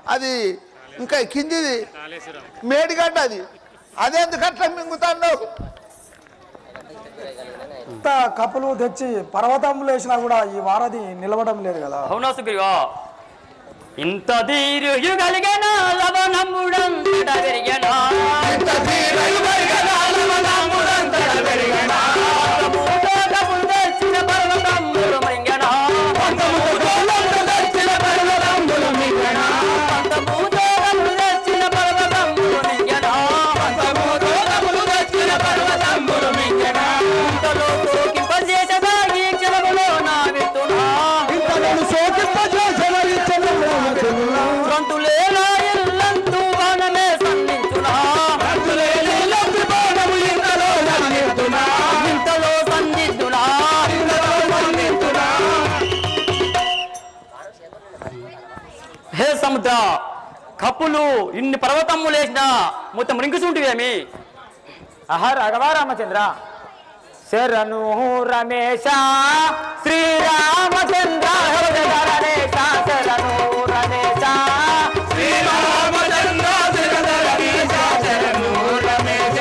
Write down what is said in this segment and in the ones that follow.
అది ఇంకా కిందిది మేడిగడ్డ అది అదెందుకు అట్లా మింగుతాండవు కప్పులు తెచ్చి పర్వతంలో వేసినా కూడా ఈ వారధి నిలవడం లేదు కదా. అవునా సుగ్రీవా? ఇంత ధీర్యు కలిగిన లవణముడంతట పెరిగనా సముద్ర కప్పులు ఇన్ని పర్వతమ్ములు వేసినా మొత్తం రింకుచుంటివేమి? ఆహా రాఘవా రామచంద్ర శరణు రమేశ శ్రీరామచంద్ర హృదయధరణేశ శరణు రమేశ శ్రీరామచంద్ర హృదయధరణేశ శరణు రమేశ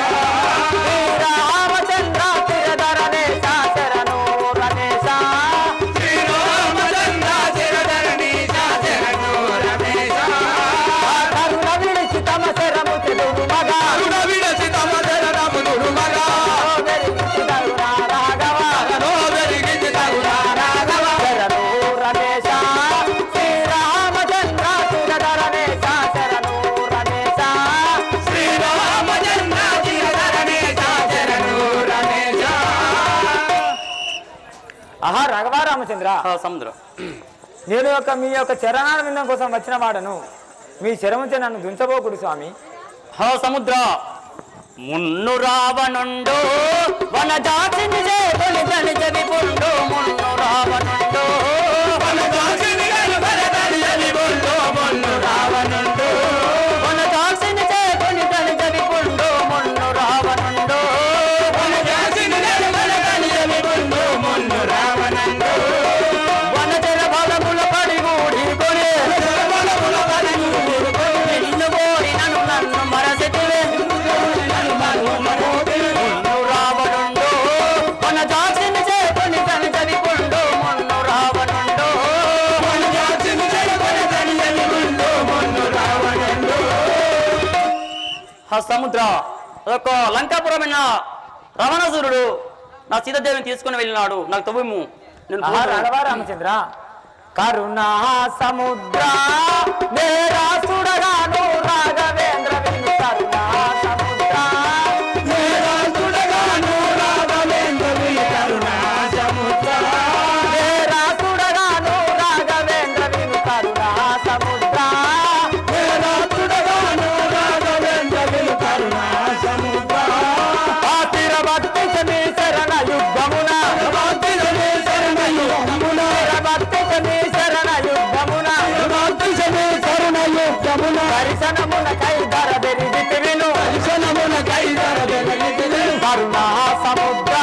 శ్రీరామచంద్ర హృదయధరణేశ శరణు రమేశ శ్రీరామచంద్ర హృదయధరణేశ శరణు రమేశ కరుణ విడిచి తమ శరము చెడును మగ కరుణ విడిచి తమ శరము చెడును మగ ఆహా రాఘవా రామచంద్ర సముద్రం నేను మీ యొక్క చరణాల విందం కోసం వచ్చిన వాడను. మీ శరముచే నన్ను దుంచబోకుడు స్వామి. హా సముద్ర మున్ను రావణుండు వనజాతిని చేతుని తని చెవిపుండు మున్ను రావణుండు వనజాతిని చెవిపుండు మున్ను రావణుండు వనజాతిని చేతుని తని చెవిపుండు మున్ను రావణుండు వనజాతిని చెవిపుండు మున్ను రావణుండు వనజల బలముల పడి ఊడికొని నిన్ను కోరి నన్ను మరసితివే సముద్ర ఒక లంకాపురమైన రమణసురుడు నా సీతాదేవిని తీసుకుని వెళ్ళినాడు. నాకు తవ్వుము. రాఘవా రామచంద్ర కరుణా సముద్ర నేరాసుడగాను రాఘవేంద్ర విను కరుణా సముద్ర నేరాసుడగాను రాఘవేంద్ర విను కరుణా సముద్ర నేరాసుడగాను రాఘవేంద్ర విను కరుణా సముద్ర నేరాసుడగాను రాఘవేంద్ర విను కరుణా సముద్ర ఆతిరభక్తి సమీ శరణ యుద్ధమున శరణ యుద్ధమున దర్శనమున కైదర బెరిగితి విను దర్శనమున కైదర బెరిగితి విను కరుణా సముద్ర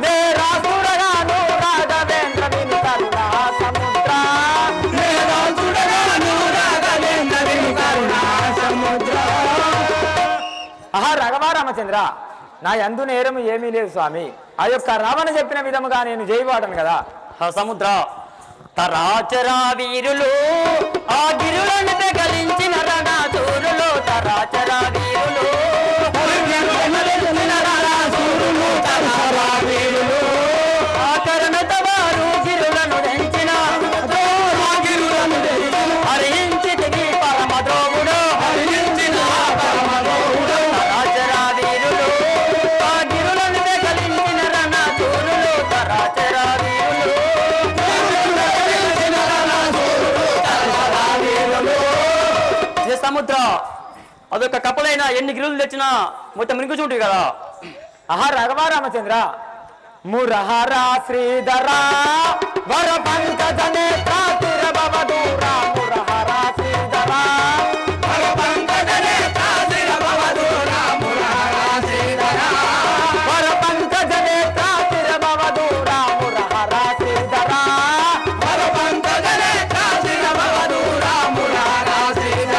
నేరాసుడగాను రాఘవేంద్ర విను కరుణా సముద్ర నేరాసుడగాను రాఘవేంద్ర విను కరుణా సముద్ర. ఆహా రాఘవా రామచంద్ర నా యందు నేరము ఏమీ లేదు స్వామి. ఆ యొక్క రావణ చెప్పిన విధముగా నేను జయవాడను కదా. సముద్ర తరాచరా వీరులు ఆ గిరులను పెగలించిన రణాసూరులు తరాచరా వీరులు ఆకరణత వారు గిరులను దంచిన హరించి దిగి పరమద్రోవుడు తరాచరా వీరులు ఆ గిరులను పెగలించిన రణాసూరులు తరాచరా వీరులు సముద్ర అదొక కప్పలైనా ఎన్ని గిరులు తెచ్చినా మొత్తం మినుకు చూంటి కదా. ఆహా రాఘవా రామచంద్ర మురహరా శ్రీధరా వర పంకజ నేత్ర తిరభవదూరా మురహరా శ్రీధరా వర పంకజ నేత్ర తిరభవదూరా మురహరా శ్రీధరా వర పంకజ నేత్ర తిరభవదూరా మురహరా శ్రీధరా వర పంకజ నేత్ర తిరభవదూరా మురహరా శ్రీధరా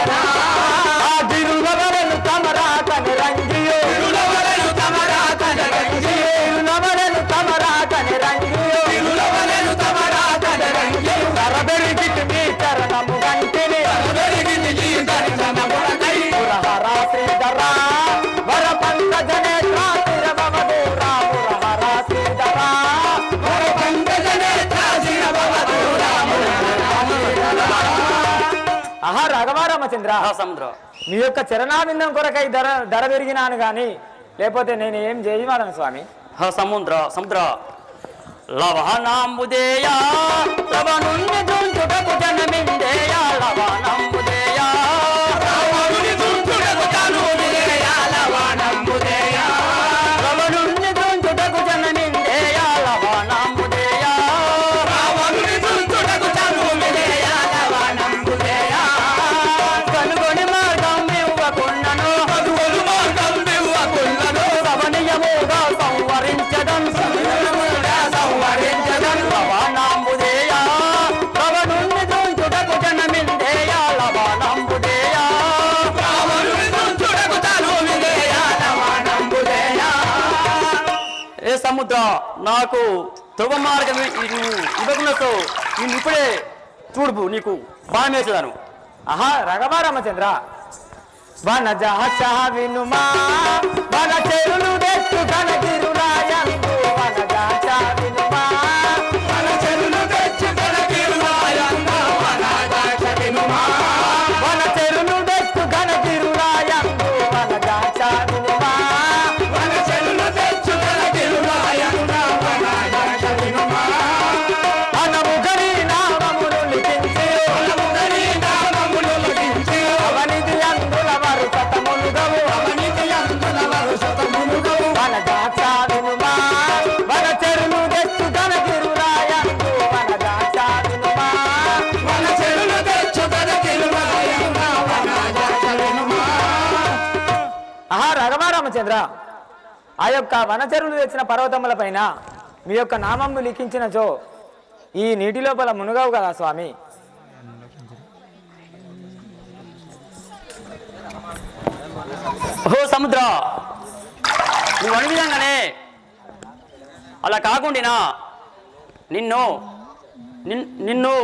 రాఘవ రామచంద్ర, సముద్ర మీ యొక్క చరణాబిందం కొరకై ధర పెరిగినాను గాని లేకపోతే నేను ఏం చేయవాలను స్వామి. సముద్ర సముద్ర లవణంబుదేయ లవణుని దుంచుటకు జనమిందేయ లవణంబుదేయ లవణుని దుంచుటకు జనమిందేయ లవణంబుదేయ లవణుని దుంచుటకు జనమిందేయ లవణంబుదేయ లవణుని దుంచుటకు జనమిందేయ లవణంబుదేయ కనుగొని మార్గం ఇవ్వకున్నను కనుగొని మార్గం ఇవ్వకున్నను సవనీయముగా సంవరించడం సముద్ర నాకు ధ్రువ మార్గం ఇవ్వకున్నతో నేను ఇప్పుడే చూడుపు నీకు బాణం వేసేదాను. ఆహా రాఘవ రామచంద్ర, వన జహ వినుమా వన చెరులు తెచ్చు కనగిరురాయందు వన జహ వినుమా వన చెరులు తెచ్చు కనగిరురాయందు వన జహ వినుమా వన చెరులు తెచ్చు కనగిరురాయందు వన జహ వినుమా వన చెరులు తెచ్చు కనగిరురాయందు వన జహ వినుమా అనముగరి నామమును లిఖించి అనముగరి నామమును లిఖించి అవనిది అందుల వారు సతమునుగవు అవనిది అందుల వారు సతమునుగవు వన జహ వినుమా వన చెరులు తెచ్చు కనగిరురాయందు వన జహ వినుమా వన చెరులు తెచ్చు కనగిరురాయందు వన జహ వినుమా. ఆహా రాఘవ రామచంద్ర, ఆ యొక్క వనచరులు తెచ్చిన పర్వతముల పైన మీ యొక్క నామము లిఖించినచో ఈ నీటి లోపల మునుగవు కదా స్వామి. ఓ సముద్ర, నువ్వు అను విధంగానే అలా కాకుండా నిన్ను నిన్ను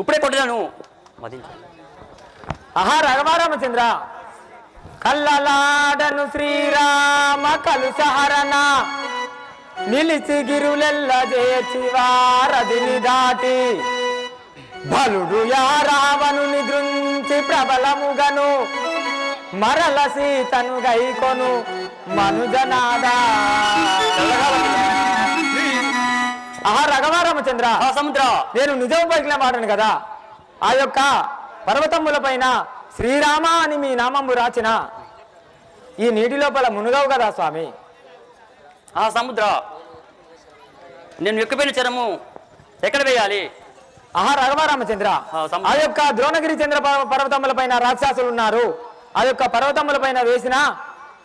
ఇప్పుడే కొట్టదాను. ఆహా రాఘవ రామచంద్ర, కల్లలాడను శ్రీరామ కలుసహరణ నిలిచి గిరులెల్ల చేచి వారధిని దాటి బలుడు యా రావణుని దృంచి ప్రబలముగను మరల సీతను గైకొను మనుజనాదా. ఆహా రాఘవ రామచంద్ర, సముద్ర నేను నిజం పలికిన వాడను కదా. ఆ యొక్క పర్వతముల పైన శ్రీరామ అని మీ నామము రాచిన ఈ నీటి లోపల మునుగవు కదా స్వామి. సముద్ర నేను ఎక్కిపోయిన చరము ఎక్కడ వేయాలి? ఆహా రాఘవ రామచంద్ర, ఆ యొక్క ద్రోణగిరి చంద్ర పర్వతముల పైన రాక్షసులు ఉన్నారు. ఆ యొక్క పర్వతముల పైన వేసిన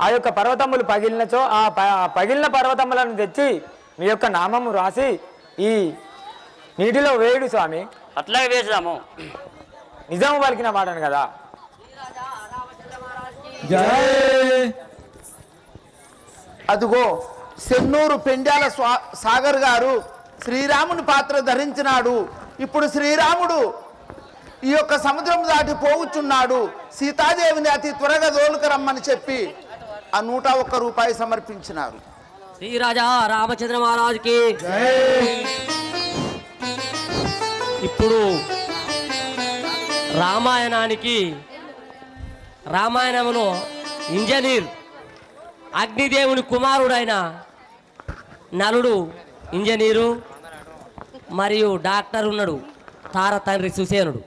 ఆ యొక్క పర్వతములు పగిలినచో ఆ పగిలిన పర్వతములను తెచ్చి మీ యొక్క నామము రాసి ఈ నీటిలో వేయుడు స్వామి. అట్లాగే వేసాము. నిజము పలికిన వాడను కదా. అదిగో సెన్నూరు పెండ్యాల సాగర్ గారు శ్రీరాముని పాత్ర ధరించినాడు. ఇప్పుడు శ్రీరాముడు ఈ యొక్క సముద్రం దాటి పోగుచున్నాడు. సీతాదేవిని అతి త్వరగా దోలుకరమ్మని చెప్పి ఆ 101 రూపాయి సమర్పించినారు. శ్రీరాజా రామచంద్ర మహారాజుకి ఇప్పుడు రామాయణంలో ఇంజనీర్ అగ్నిదేవుని కుమారుడైన నలుడు ఇంజనీరు మరియు డాక్టర్ ఉన్నాడు తార తండ్రి సుసేనుడు.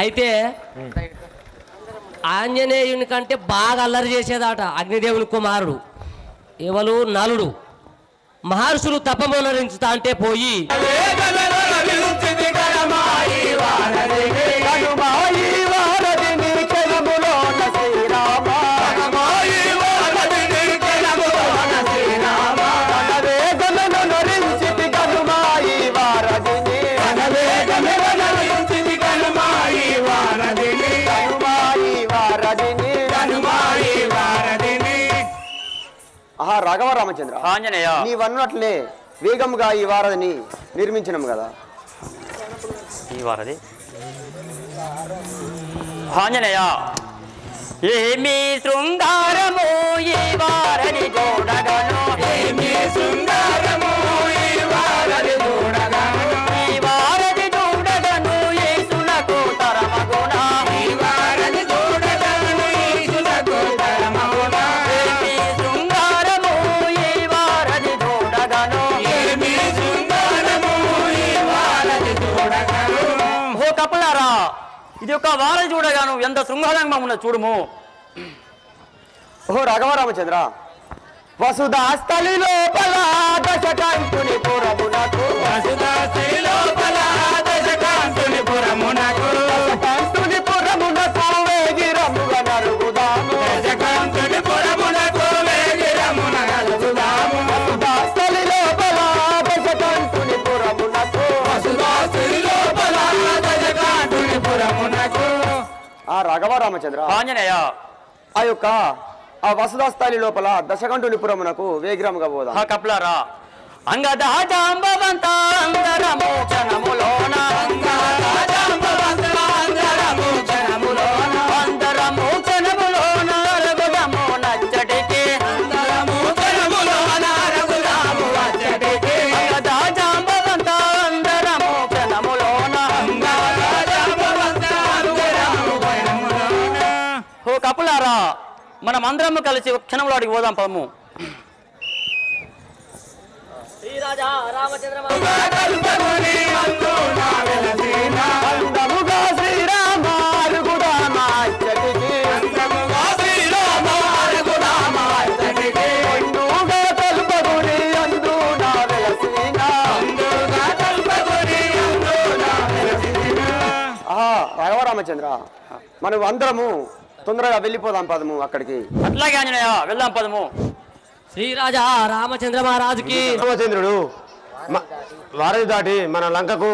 అయితే ఆంజనేయుని కంటే బాగా అల్లరి చేసేదాట అగ్నిదేవుని కుమారుడు ఎవరు నలుడు. మహర్షులు తపమోనరించుతా అంటే పోయి ఆహా రాఘవ రామచంద్ర, ఆంజనేయ నీవన్నట్లే వేగముగా ఈ వారధిని నిర్మించినము కదా. ఈ వారధి ఆంజనేయ ఏమి శృంగారము ఈ వారధి చూడగను, ఏమి శృంగారము ఈ వారధి చూడగను, ఈ వారధి చూడగను కప్పలారా, ఇది ఒక వారధి చూడగాను ఎంత శృంగారంగా ఉన్న చూడుము. ఓ రాఘవరామచంద్ర, వసుధాస్థలి లోపల దశకంఠుని పురమునకు దశకంఠుని పురమునకు వేగిరముగా నరుగుదాము. వసుధాస్థలి లోపల దశకంఠుని పురమునకు. ఆ రాఘవరామచంద్ర, ఆంజనేయ, ఆ వసుధాస్థలి లోపల దశకంఠుని పురమునకు వేగిరముగా పోదాం. ఆ కప్పలారా, అంగదాజాంబవంత అందరము క్షణములోన అందరము క్షణములోన రఘురాము నచ్చటికి అంగదాజాంబవంత అందరము క్షణములోన. ఓ కప్పలారా, మనం అందరము కలిసి ఒక క్షణంలో అడిగి పోదాం పదము. శ్రీరాజా రామచంద్ర అందముగా శ్రీరామ అరుగుదామా ఇచ్చటికి. అందుగా తెలుపగుని అందున వెలసిన. రాఘవరామచంద్ర, మనం అందరము తొందరగా వెళ్ళిపోదాం పదము అక్కడికి. అట్లాగే ఆంజనేయ, వెళ్దాం పదము. శ్రీరాజా రామచంద్ర మహారాజుకి రామచంద్రుడు వారధి దాటి మన లంకకు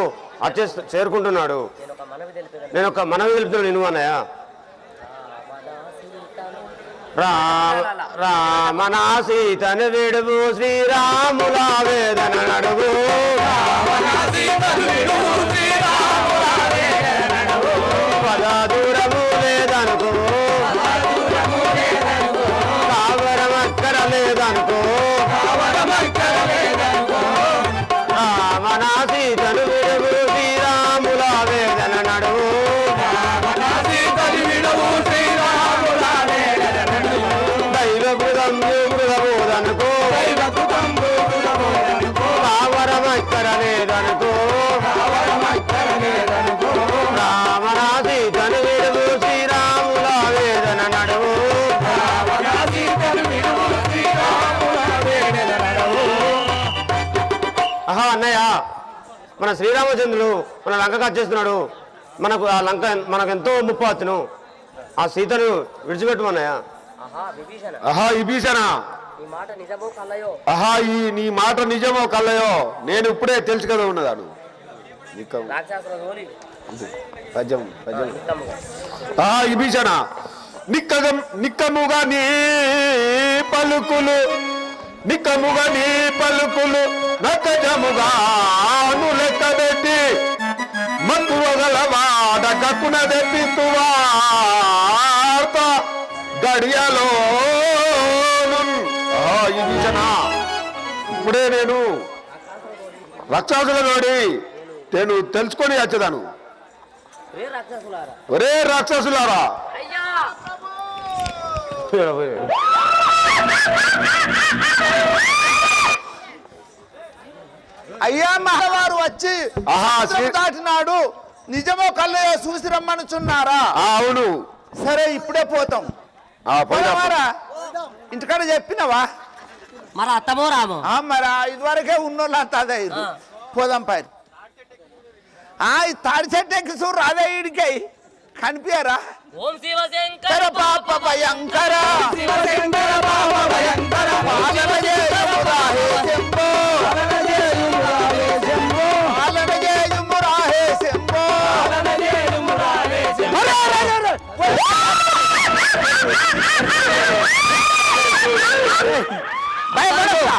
చేరుకుంటున్నాడు. నేను ఒక మనవి తెలుపుతున్నాను విను అన్నయ్య. రామనా సీతను విడువు శ్రీరాముల వేదన నడువు. పద దూరము లేదనుకో, కావరం అక్కర లేదనుకో. రామనా సీతను విడువు శ్రీరాముల వేదన నడువు. దైవ మృగం మృగబోదనుకో, కావరం అక్కర లేదనుకో. రామనా సీతను విడువు శ్రీరాముల వేదన నడువు. ఆహా అన్నయ్య, మన శ్రీరామచంద్రుడు మన లంకకు వచ్చేస్తున్నాడు. మనకు ఆ లంక మనకు ఎంతో ముప్పు వచ్చును. ఆ సీతను విడిచిపెట్టమన్నయ్య. ఆహా విభీషణ, ఆహా నీ మాట నిజమో కల్లయో నేను ఇప్పుడే తెలుసు కదా ఉన్నదాడు. పద్యం పద్యం. ఆహా విభీషణ, నిక్కముగా నీ పలుకులు, నిక్కముగా నీ పలుకులు నక్కజముగా లెక్క పెట్టి మక్కువగలవాడ కక్కున తెప్పితువార్త గడియలో. విభీషణ, ఇప్పుడే నేను రాక్షసుల నోడి నేను తెలుసుకొని వచ్చేదాను. ఒరే రాక్షసులారా, అయ్యా మహావారు వచ్చి ఆహా, సముద్రం దాటినాడు, నిజమో కళ్ళయో చూసి రమ్మనుచున్నారా? అవును. సరే ఇప్పుడే పోతాం. పోదామారా? ఇంటికాడ చెప్పినవా? మరి అత్తమో రామో మరి ఇదివరకే ఉన్నోళ్ళు అంత అదే పోదాం పై. ఈ తాడి చెట్టు ఎక్కి చూడు రాదే ఈడికై కనిపించరా? ఓం శివశంకర పాప భయంకర పాలన చేయుమురాహే శంభో, పాలన చేయుమురాహే శంభో. భయపడకురా,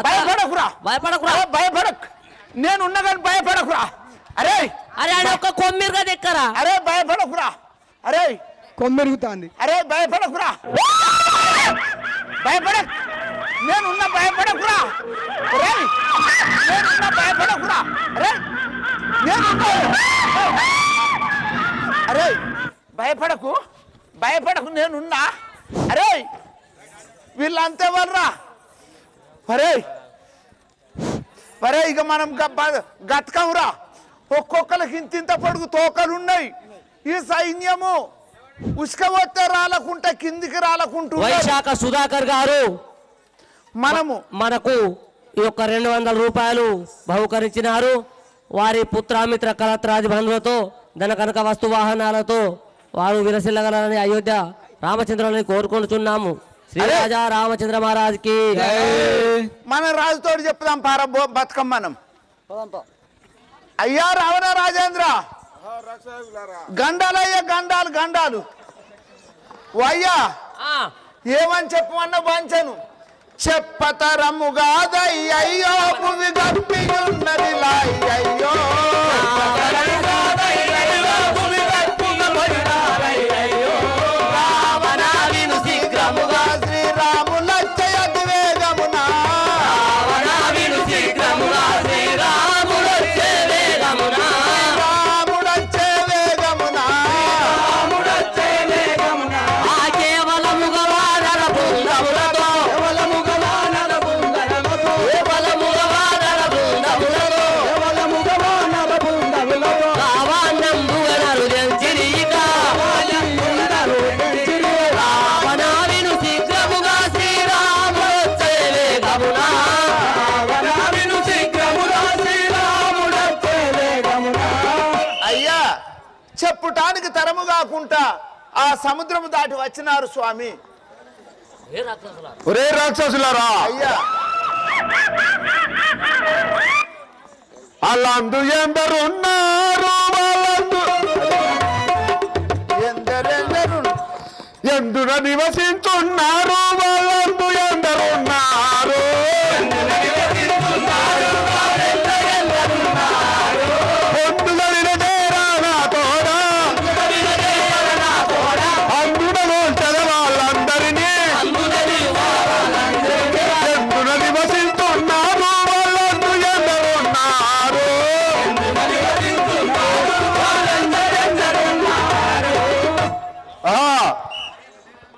భయపడకురా, భయపడకురా, భయపడకు. నేనున్నా కానీ భయపడకురా. అరే అరే ఆయన ఒక్క కొమ్మిరుగా దెక్కరా. అరే భయపడకురా. అరే కొమ్మెరుగుతాంది. అరే భయపడకురా, భయపడకు. నేనున్నా భయపడకురా. అరే నేనున్నా భయపడకురా. అరే నేనున్నా. అరే భయపడకు, భయపడకు, నేనున్నా. అరే వీళ్ళంతే వాళ్ళరా. అరే అరే ఇక మనం గతకంరా. ఒక్కొక్కరికి ఇంతింత పొడుగు తోకలున్నాయి. ఈ సైన్యము ఉసుకవస్తే రాలకుంటే కిందికి రాలకుంటూ వైశాఖ సుధాకర్ గారు మనకు ఈ యొక్క 200 రూపాయలు బహుకరించినారు. వారి పుత్రామిత్ర కలత్రాది బంధువులతో ధన కనక వస్తు వాహనాలతో వారు విలసిల్లగలని అయోధ్య రామచంద్రుని కోరుకుంటున్నాము. శ్రీ రాజా రామచంద్ర మహారాజ్కి. మన రాజుతో చెప్దాం బతుకమ్మ మనం. అయ్యా రావణ రాజేంద్ర, గండాలయ్యా గండాలు అయ్యా ఏమని చెప్పమన్నా వంచను. చెప్పతరముగాదయ్యో భూమి గప్పి ఉన్నది లాయ్యో, శ్రీరాములచ్చయతి వేగమునా, రాముడచ్చే వేగమునా, చెప్పుటానికి తరము కాకుండా ఆ సముద్రము దాటి వచ్చినారు స్వామి. ఒరే రాక్షసులారా, అయ్యా వాళ్ళందు ఎందరున్నారు, ఎందరెందరు ఎందున నివసించున్నారు, వాళ్ళందు ఎందరున్నారు, పొందుగలిన చేరానా తోడా, అందునలో వాళ్ళందరినీ ఎందున నివసించున్నారు, వాళ్ళందు ఎందరున్నారు.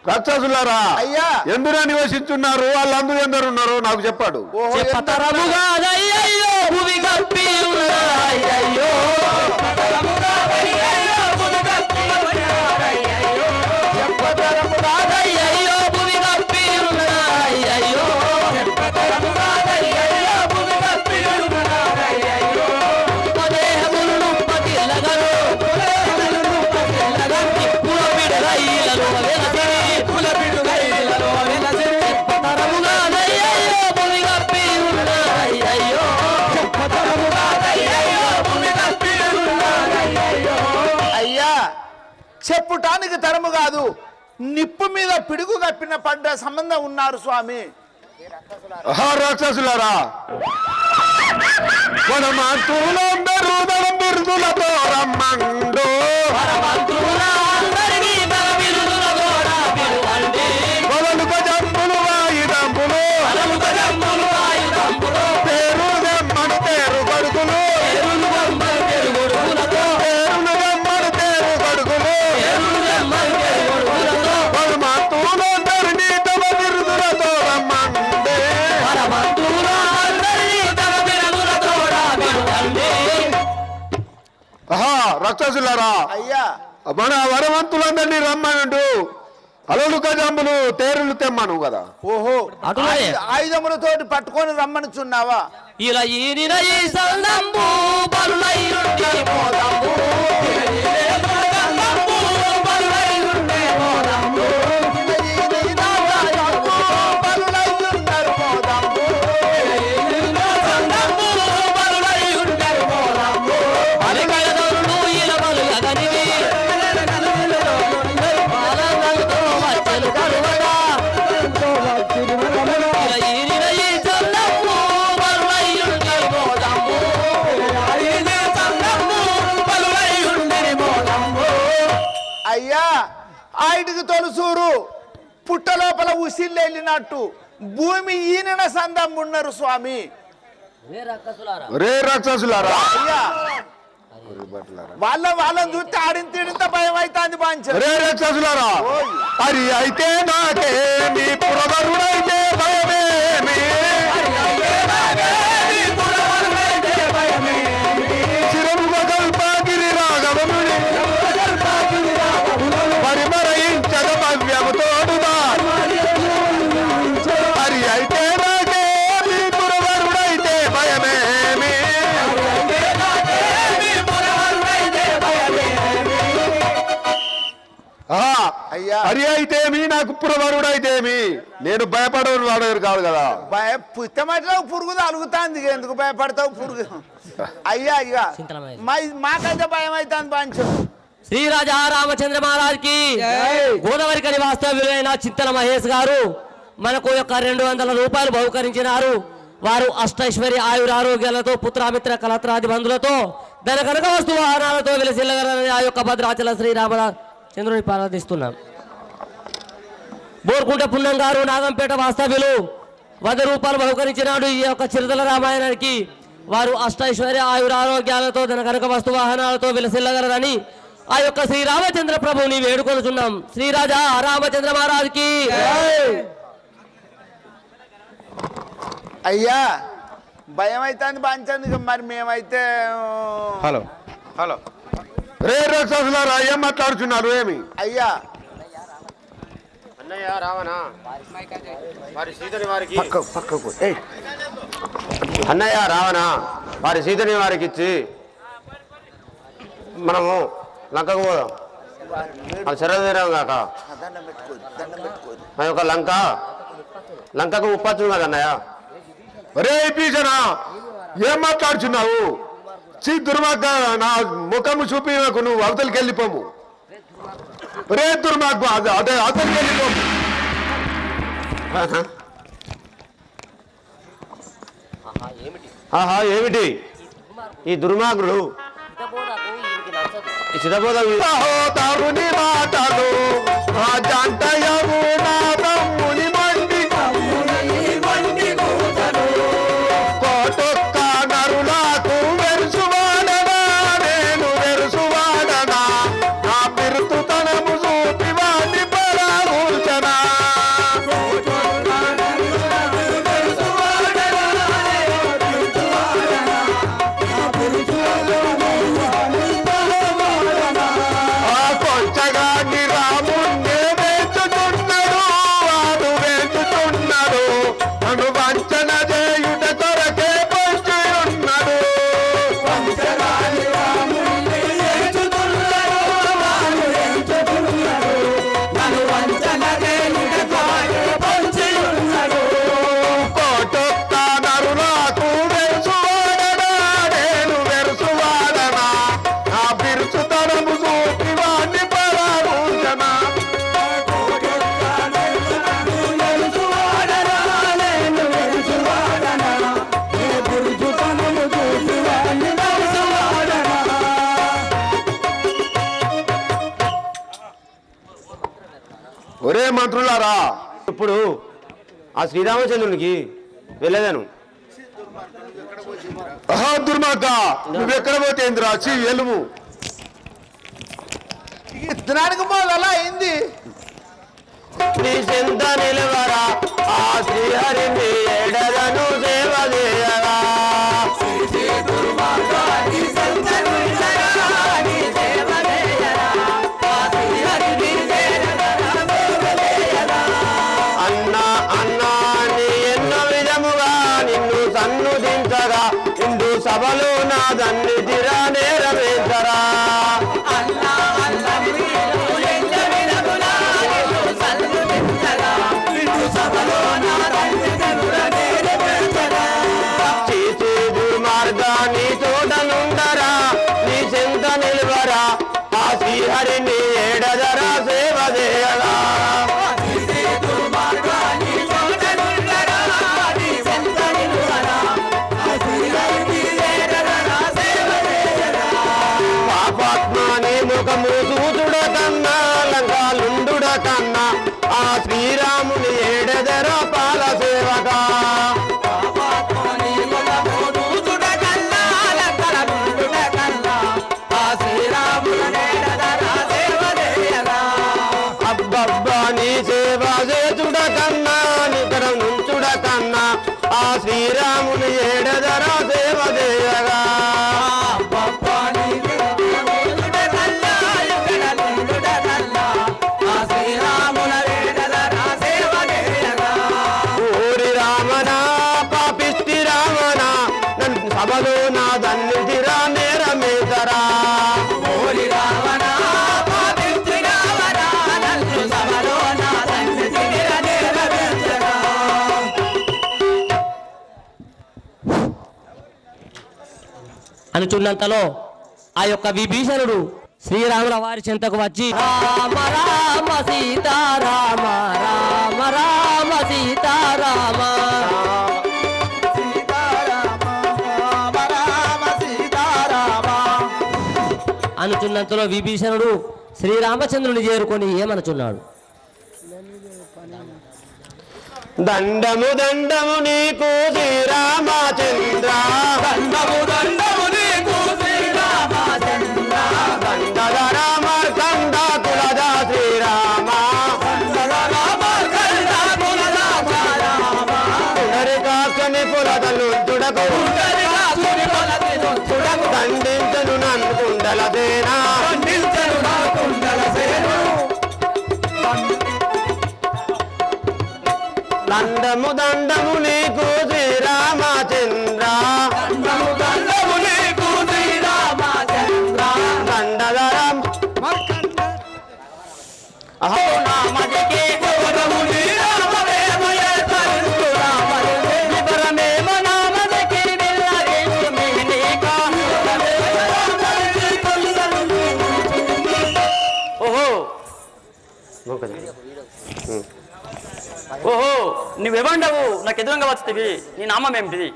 రాక్షసులారా, అయ్యా ఎందున నివసించున్నారు, వాళ్ళందు ఎందరున్నారు నాకు చెప్పాడు. చెప్పుటానికి తరము కాదు, నిప్పు మీద పిడుగు కప్పిన పడ్డ సంబంధం ఉన్నారు స్వామి. రాక్షసులారా, వనమాతులందరూ బిరుదులతో రమ్మండు, వదలుక జంపులు వాయిదంపులు, పేరు దెమ్మడు పేరు కొడుకులు, వనమాతులందరినీ తమ బిరుదులతో రమ్మండే. రాక్షసులారా, అయ్యా మన వరవంతులందరినీ రమ్మనుండు, అలలు గజంబులు తేరులు తెమ్మను కదా. ఓహో అటులే. ఆయుధములతోటి పట్టుకొని రమ్మనుచున్నావా? ఇలా ఈనిన ఈ సందంబు బలులైయుండి మోదంబు, అయ్యా ఆయుడికి తొలుసూరు పుట్ట లోపల ఉసిళ్ళు వెళ్ళినట్టు భూమి ఈయన సందం ఉన్నారు స్వామి. రే రాక్షసులారా, అయ్యా వాళ్ళని చూస్తే ఆడిన తిడితే భయం అవుతుంది బాంచ. రే రాక్షసులారా, అది అయితే నాకేమి, పురవరుడైతే భయమేమి, శిరముగా అయ్యా. హరి అయితేమి నాకు పురవరుడు అయితేమి నేను భయపడేవాడు వాడేవారు కాదు కదా. పుస్తమట్లో పురుగు తలుగుతాంది, ఎందుకు భయపడతావు పురుగు? అయ్యా అయ్యా మాకైతే భయం అవుతుంది పంచు. శ్రీరాజా రామచంద్ర మహారాజ్కి గోదావరి కని వాస్తవ్యులైన చింతల మహేష్ గారు మనకు యొక్క 200 రూపాయలు బహుకరించినారు. వారు అష్టైశ్వర్య ఆయురారోగ్యాలతో పుత్రామిత్ర కలత్రాది బంధులతో ధన కనక వస్తు వాహనాలతో వెలసిల్లగలని ఆ యొక్క భద్రాచల శ్రీరామచంద్రుని ప్రార్థిస్తున్నాం. బోర్కుంట పున్నం గారు నాగంపేట వాస్తవ్యులు 100 రూపాయలు బహుకరించినాడు ఈ యొక్క చిరుతల రామాయణానికి. వారు అష్టైశ్వర్య ఆయురారోగ్యాలతో ధన కనక వస్తు వాహనాలతో వెలసిల్లగలరని ఆ యొక్క శ్రీరామచంద్ర ప్రభుని వేడుకొనుచున్నాం. శ్రీరాజా రామచంద్ర మహారాజ్కి. అయ్యా భయం అవుతుంది పంచందుకు, మరి మేమైతే హలో హలో రే రాక్షసులారా ఏం మాట్లాడుతున్నారు ఏమి? అయ్యా అన్నయ్య రావణ వారి సీతని వారికి పక్కకు అన్నయ్య రావణ వారి సీతని వారికి ఇచ్చి మనము లంకకు పోదాం. అది శరదీరం కాక ఆ యొక్క లంకకు ఉప్పచ్చు కదా అన్నయ్య. రే పీసనా ఏం మాట్లాడుచున్నావు? దుర్మార్గ నా ముఖము చూపి నాకు నువ్వు అవతలికి వెళ్ళిపోము. రే దుర్మార్గ అదే అవతలికి వెళ్ళిపోము. ఆహా ఏమిటి ఈ దుర్మార్గుడు తారుని మాటలు ఆ జంటయము నా తమ్ముని మండి కోటొక్క నరులకు వెరుసువాడనా నేను వెరుసువాడనా నా పిరుతుతనము చూపి వాటి పరామూర్చనా. కొంచగాని రాముణ్ణి వేచుచున్నాడు వాడు వేచుచున్నాడు నన్ను వంచన చేయుట కొరకే పొంచి ఉన్నాడు. కోటొక్క నరులకు వెరుసువాడనా నేను వెరుసువాడనా నా బిరుసుతనము చూపి వాణ్ణి పరామూర్చనా. ఒరే మంత్రులారా ఇప్పుడు ఆ శ్రీరామచంద్రునికి వెళ్ళేదాను. అహా దుర్మార్గ నువ్వెక్కడ పోతే ఏందిరా చీ ఎలుము. ఇత్తనానికి మొదలు అయింది. నీ చింత నిలవరా ఆ శ్రీహరిని ఎడలను సేవ చేయరా. అన్నా అన్నా నీ ఎన్నో విధముగా నిన్ను సన్నుదించగా ఇందు సభలో నా దన్నిధిరా నేరవేసరా. చేసే దుర్మార్గాన్ని తోటనుండరా నీ చింత నిలవరా ఆ శ్రీహరిని ఏడదరా సేవ చేయరా. పాపాత్మాని ముఖము చూచుడ కన్నా లంకాలుండుడ కన్నా ఆ శ్రీరాముని ఏడదరా పాల సేవగా. అబ్బబ్బా నీ సేవ చేచుడ కన్నా నిద్ర నుంచుడ కన్నా ఆ శ్రీరాముని ఏడదరా సేవ చేయగా. అనుచున్నంతలో ఆ యొక్క విభీషణుడు శ్రీరాముల వారి చెంతకు వచ్చి రామ రామ సీతారామ రామ రామ సీతారామ అనుచున్నంతలో విభీషణుడు శ్రీరామచంద్రుని చేరుకొని ఏమనుచున్నాడు? దండము దండము నీకు శ్రీరామచంద్ర, దండము దండము నీకు శ్రీరామచంద్ర, దండధర మార్కండ కులద శ్రీరామ, దండధర మార్కండ కులద శ్రీరామ, పునరికాక్షని పులదలు తుడకు, దండించను నన్ను కుండల సేన, దండించను నా కుండల సేన, దండము దండము నీకు శ్రీరామచంద్ర, దండము దండము నీకు శ్రీరామచంద్ర, దండధరం అహో నామదికే గౌరవము శ్రీరామవేమయే పరశురామదే వివరమేమ నామదికే విల్లగేసు మినికా. ఓహో ఓహో నువ్వెవండవు నాకు ఎదురుగా వస్తుంది, నీ నామం ఏమిటిది?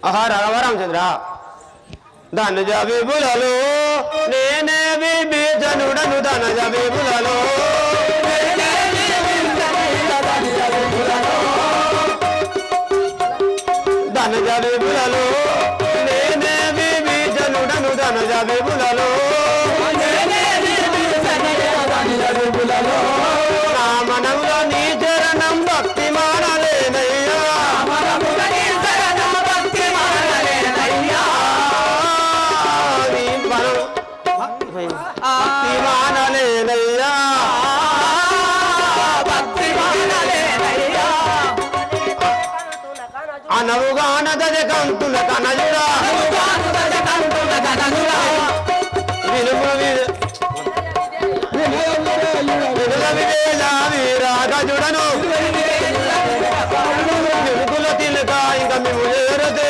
ఆహా రాఘవరామచంద్ర, ధనుజ విభులలో నేనే విభీషణుడను, ధనుజ విభులలో ధనుజ విభులలో నేనే విభీషణుడను, ధనుజ విభులలో మనములో నీ చరణం భక్తి మానలేనయ్యా, భక్తి మానలేనయ్యా, భక్తి మానలేనయ్యా, అనవుగాన దజ కంతుల కనజురా, వినుము వీరాగజుడను వెనుకుల తిలక ఇంకా మేము చేరదే,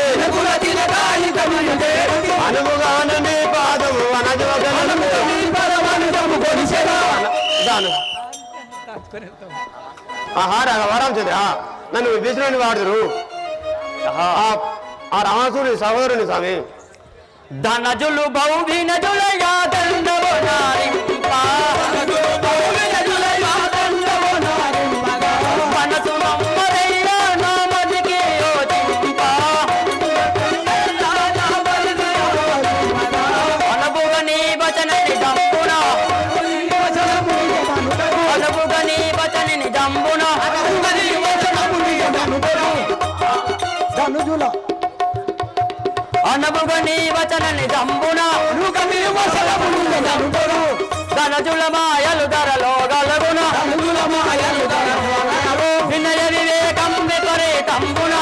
అనుముగాన నీ పాదము అనజవగలను ఆహా రాఘవరామచంద్ర, నన్ను విభీషణుని వాడుదురు, ఆ రామసుడి సహోదరుని స్వామి. ధనజులు బౌభినజులయా దండవ నారింప, మనసు నమ్మదయ్యా నామదికే యోచింప, అనబుగ నీ వచనని దంపున, అనబుగ నీ వచనని దంపున, అనబుగ నీ వచనని దంపున, ధనజుల మాయలు ధరలో గలగున, వినయ వివేకం విపరీతంబున,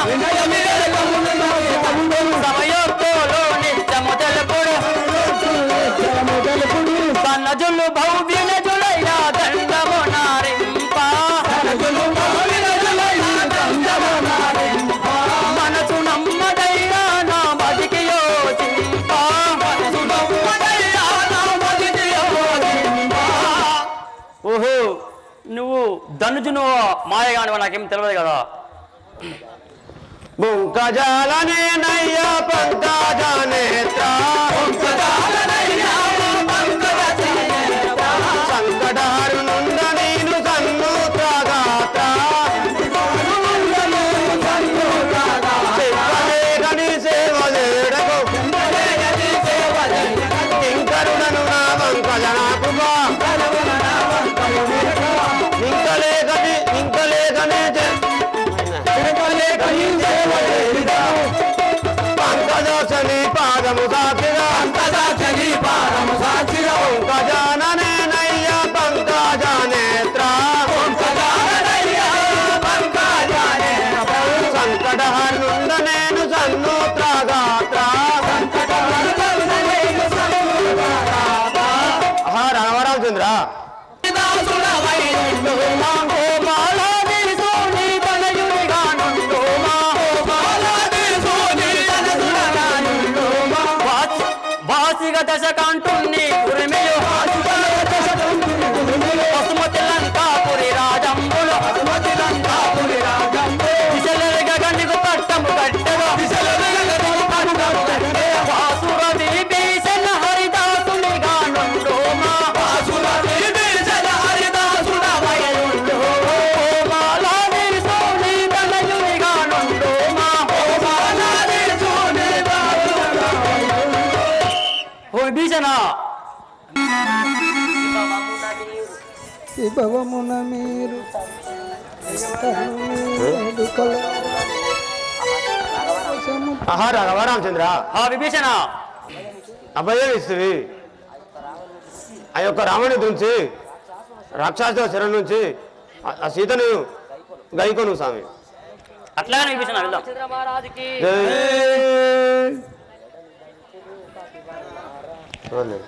సమయోక్తులు నిత్యము తెలుపుడు, ధనజులు భవ్యనజులైన దండము నారింప, మనసు నమ్మదైనా నా బతికి యోచింప, ఓహో నువ్వు ధనుజును మాయగాని నాకేం తెలియదు కదా. బొంకజాలనేనయ్యా పంకజనేత్ర, సంకటారు నుండ నేను సన్నుత్రగాత్ర, చెప్పలేగని సేవ చేయడకు కింకరుడను నా పంకజనాకుమా, పంకజాక్షని పాదము సాక్షిగా, పంకజాననేనయ్యా పంకజనేత్ర, సంకటహర నుండ నేను సన్నుత్రగాత్ర. ఆహా రాఘవరామచంద్ర, మా విభవమున మీరు ఆహా రామచంద్ర విభీషణ అభయం ఇస్తుంది ఆ యొక్క రాముని నుంచి రాక్షసుల శరణ్ నుంచి ఆ సీతను గైకొను స్వామి. అట్లాగే విభీషణ వెళ్దాం. చూడలేదు.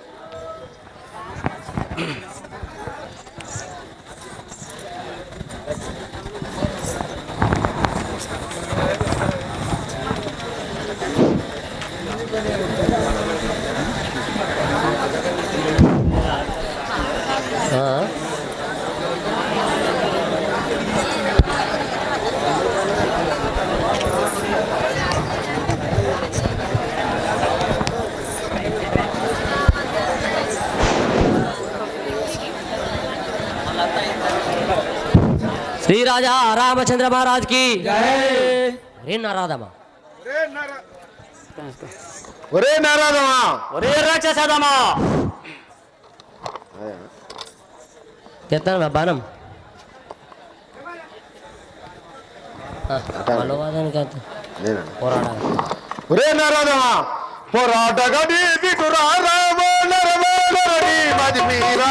శ్రీ రాజా రామచంద్ర మహారాజ్ కి రే నారాదమా ఒరే నారాదమా ఒరే రాక్షసదమా తెస్తాను బాణం పోరాడాలి. ఒరే నారాదమా పోరాటగడి విడురా రామో నరమో నరని మది మీరా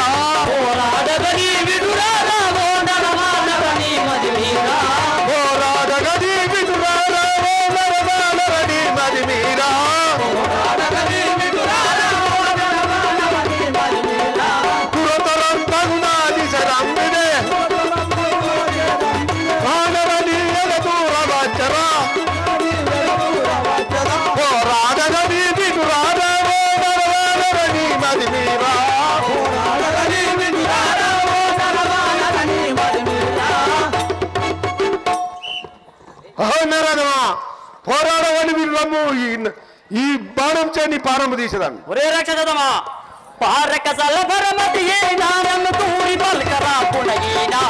పోరాడగని విడురా రామో నరమా నరని మది మీరా పోరాటగడి విడురా రామో నరమో నరని మది మీరా పోరాడగని విడురా రామో నరమా నరని మది మీరా పురతరం తగునాది శరంబిదే మానవని ఎలదూర వచ్చరా పోరాటగడి విడురా రామో నరమో నరని మది మీరా పోరాడగని విడురా రామో నరమా నరని మది మీరా నారాదమా పోరాడవని మీరు రమ్ము ఈ బాణం చేని పారము తీసేదాన్ని ఒరే రాక్షసదమా పారకసల పరమతి ఏ నారము తూరి పల్కరా పునగీనా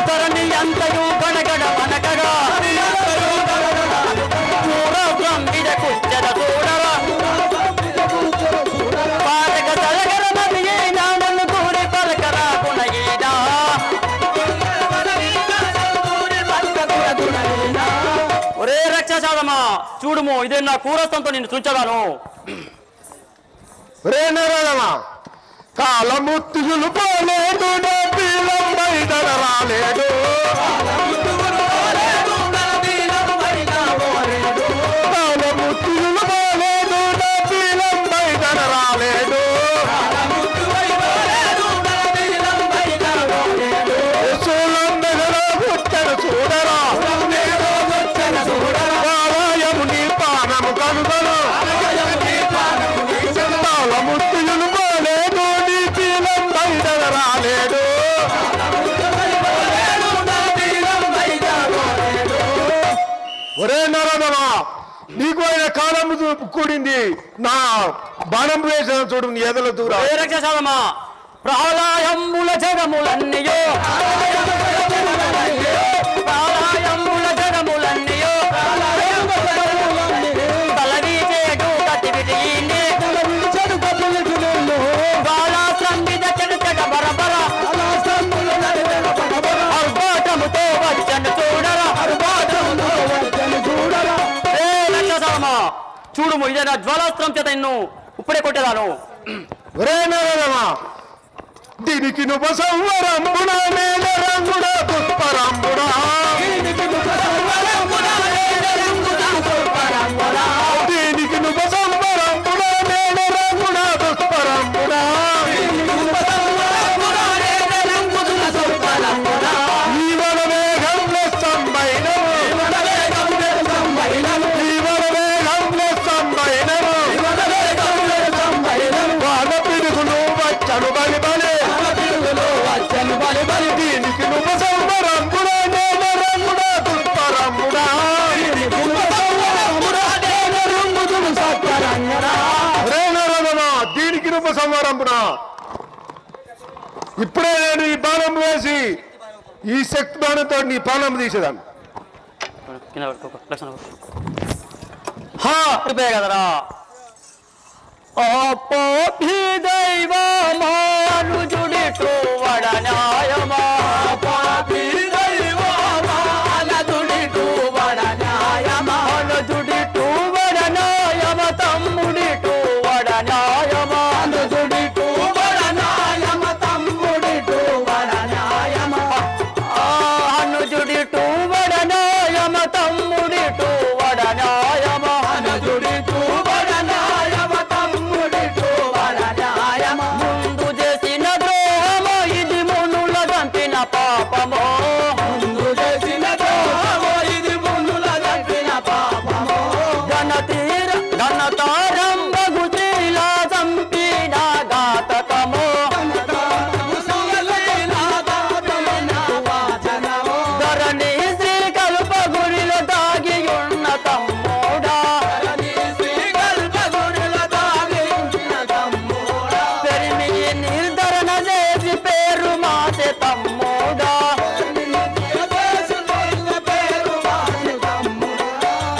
తరణి అంతయు గణగణ వనకగా పూర బ్రహ్మిద కుచ్చద చూడరా పారకసల పరమతి ఏ నారము తూరి పల్కరా పునగీనా ఒరే రక్షసాదమా చూడుము ఇదే నా కూరస్తంతో నిన్ను చుంచదాను. రే నారాదమా కాలముత్తులు పోలేడు డబ్బీలం బయటన రాలేడు కాలముత్తులు పోలేడు డబ్బీలం బయటన రాలేడు శూలం దగ్గర పుట్టను చూడరా బాలయము నీ పానము కనుగొను కాలముత్తులు పోలేడు నీ పీలం బయటన రాలేడు ఒరే నరదమా నీకు ఆయన కాలము కూడింది నా బాణం వేసిన చూడు నీ ఎదల దూరా ఒరే రక్షసాదమా ప్రళయంబుల జగములన్నయో ప్రళయంబుల జగములన్నయో తలవీచేడు కతివిటీని బాలాశ్రంబిద చెడుచట బరబర అర్బాటముతో వచ్చను చూడరా ఏ రక్షసాదమా చూడుము ఇదే నా జ్వాలాస్త్రం చేత నిన్ను ఇప్పుడే కొట్టేదాను. ఒరే నరదమా దీనికి నువ్వు సంవరంబుడా మేల రంగుడా దుష్పరంబుడా దీనికి నువ్వు సంవరంబుడా మేల రంగుడా దుష్పరంబుడా ఈవల వేగంలో సంబైనము ఈవల వేగంలో సంబైనము వాన పిడుగులు వచ్చను బలి బలి దీనికి నువ్వు సంబరంబుడా నేల రంగుడా దుష్పరంబుడా దీనికి నువ్వు సంవరంబుడా ఇప్పుడే నేను ఈ బాణం వేసి ఈ శక్తి బాణంతో నీ పానం తీసేదాన్ని కింద పడుకో లక్షణ ప్రిపేర్ కదరా పాపి దైవమానుజుడిటు వడ న్యాయమా పాపి దైవమానుజుడిటు వడ న్యాయమా అనుజుడిటు వడ న్యాయమ తమ్ముడిటు వడ న్యాయమా అనుజుడిటు వడ న్యాయమ తమ్ముడిటు వడ న్యాయమ అనుజుడిటు వడ న్యాయమ తమ్ముడిటు వడ న్యాయమ అనుజుడిటు వడ న్యాయమ తమ్ముడిటు వడ న్యాయమ ముందు చేసిన ద్రోహము ఇది మునుల దంపిన పాపము ముందు చేసిన ద్రోహము ఇది మునుల దంపిన పాపము ఘనతారంభగు శ్రీలా చంపిన ఘాతకము ధరణి శ్రీ కల్ప గురిలో దాగి ఉన్న తమ్ముడా పెరిమి నిర్ధరణ చేసి పేరు మాసే తమ్ముడా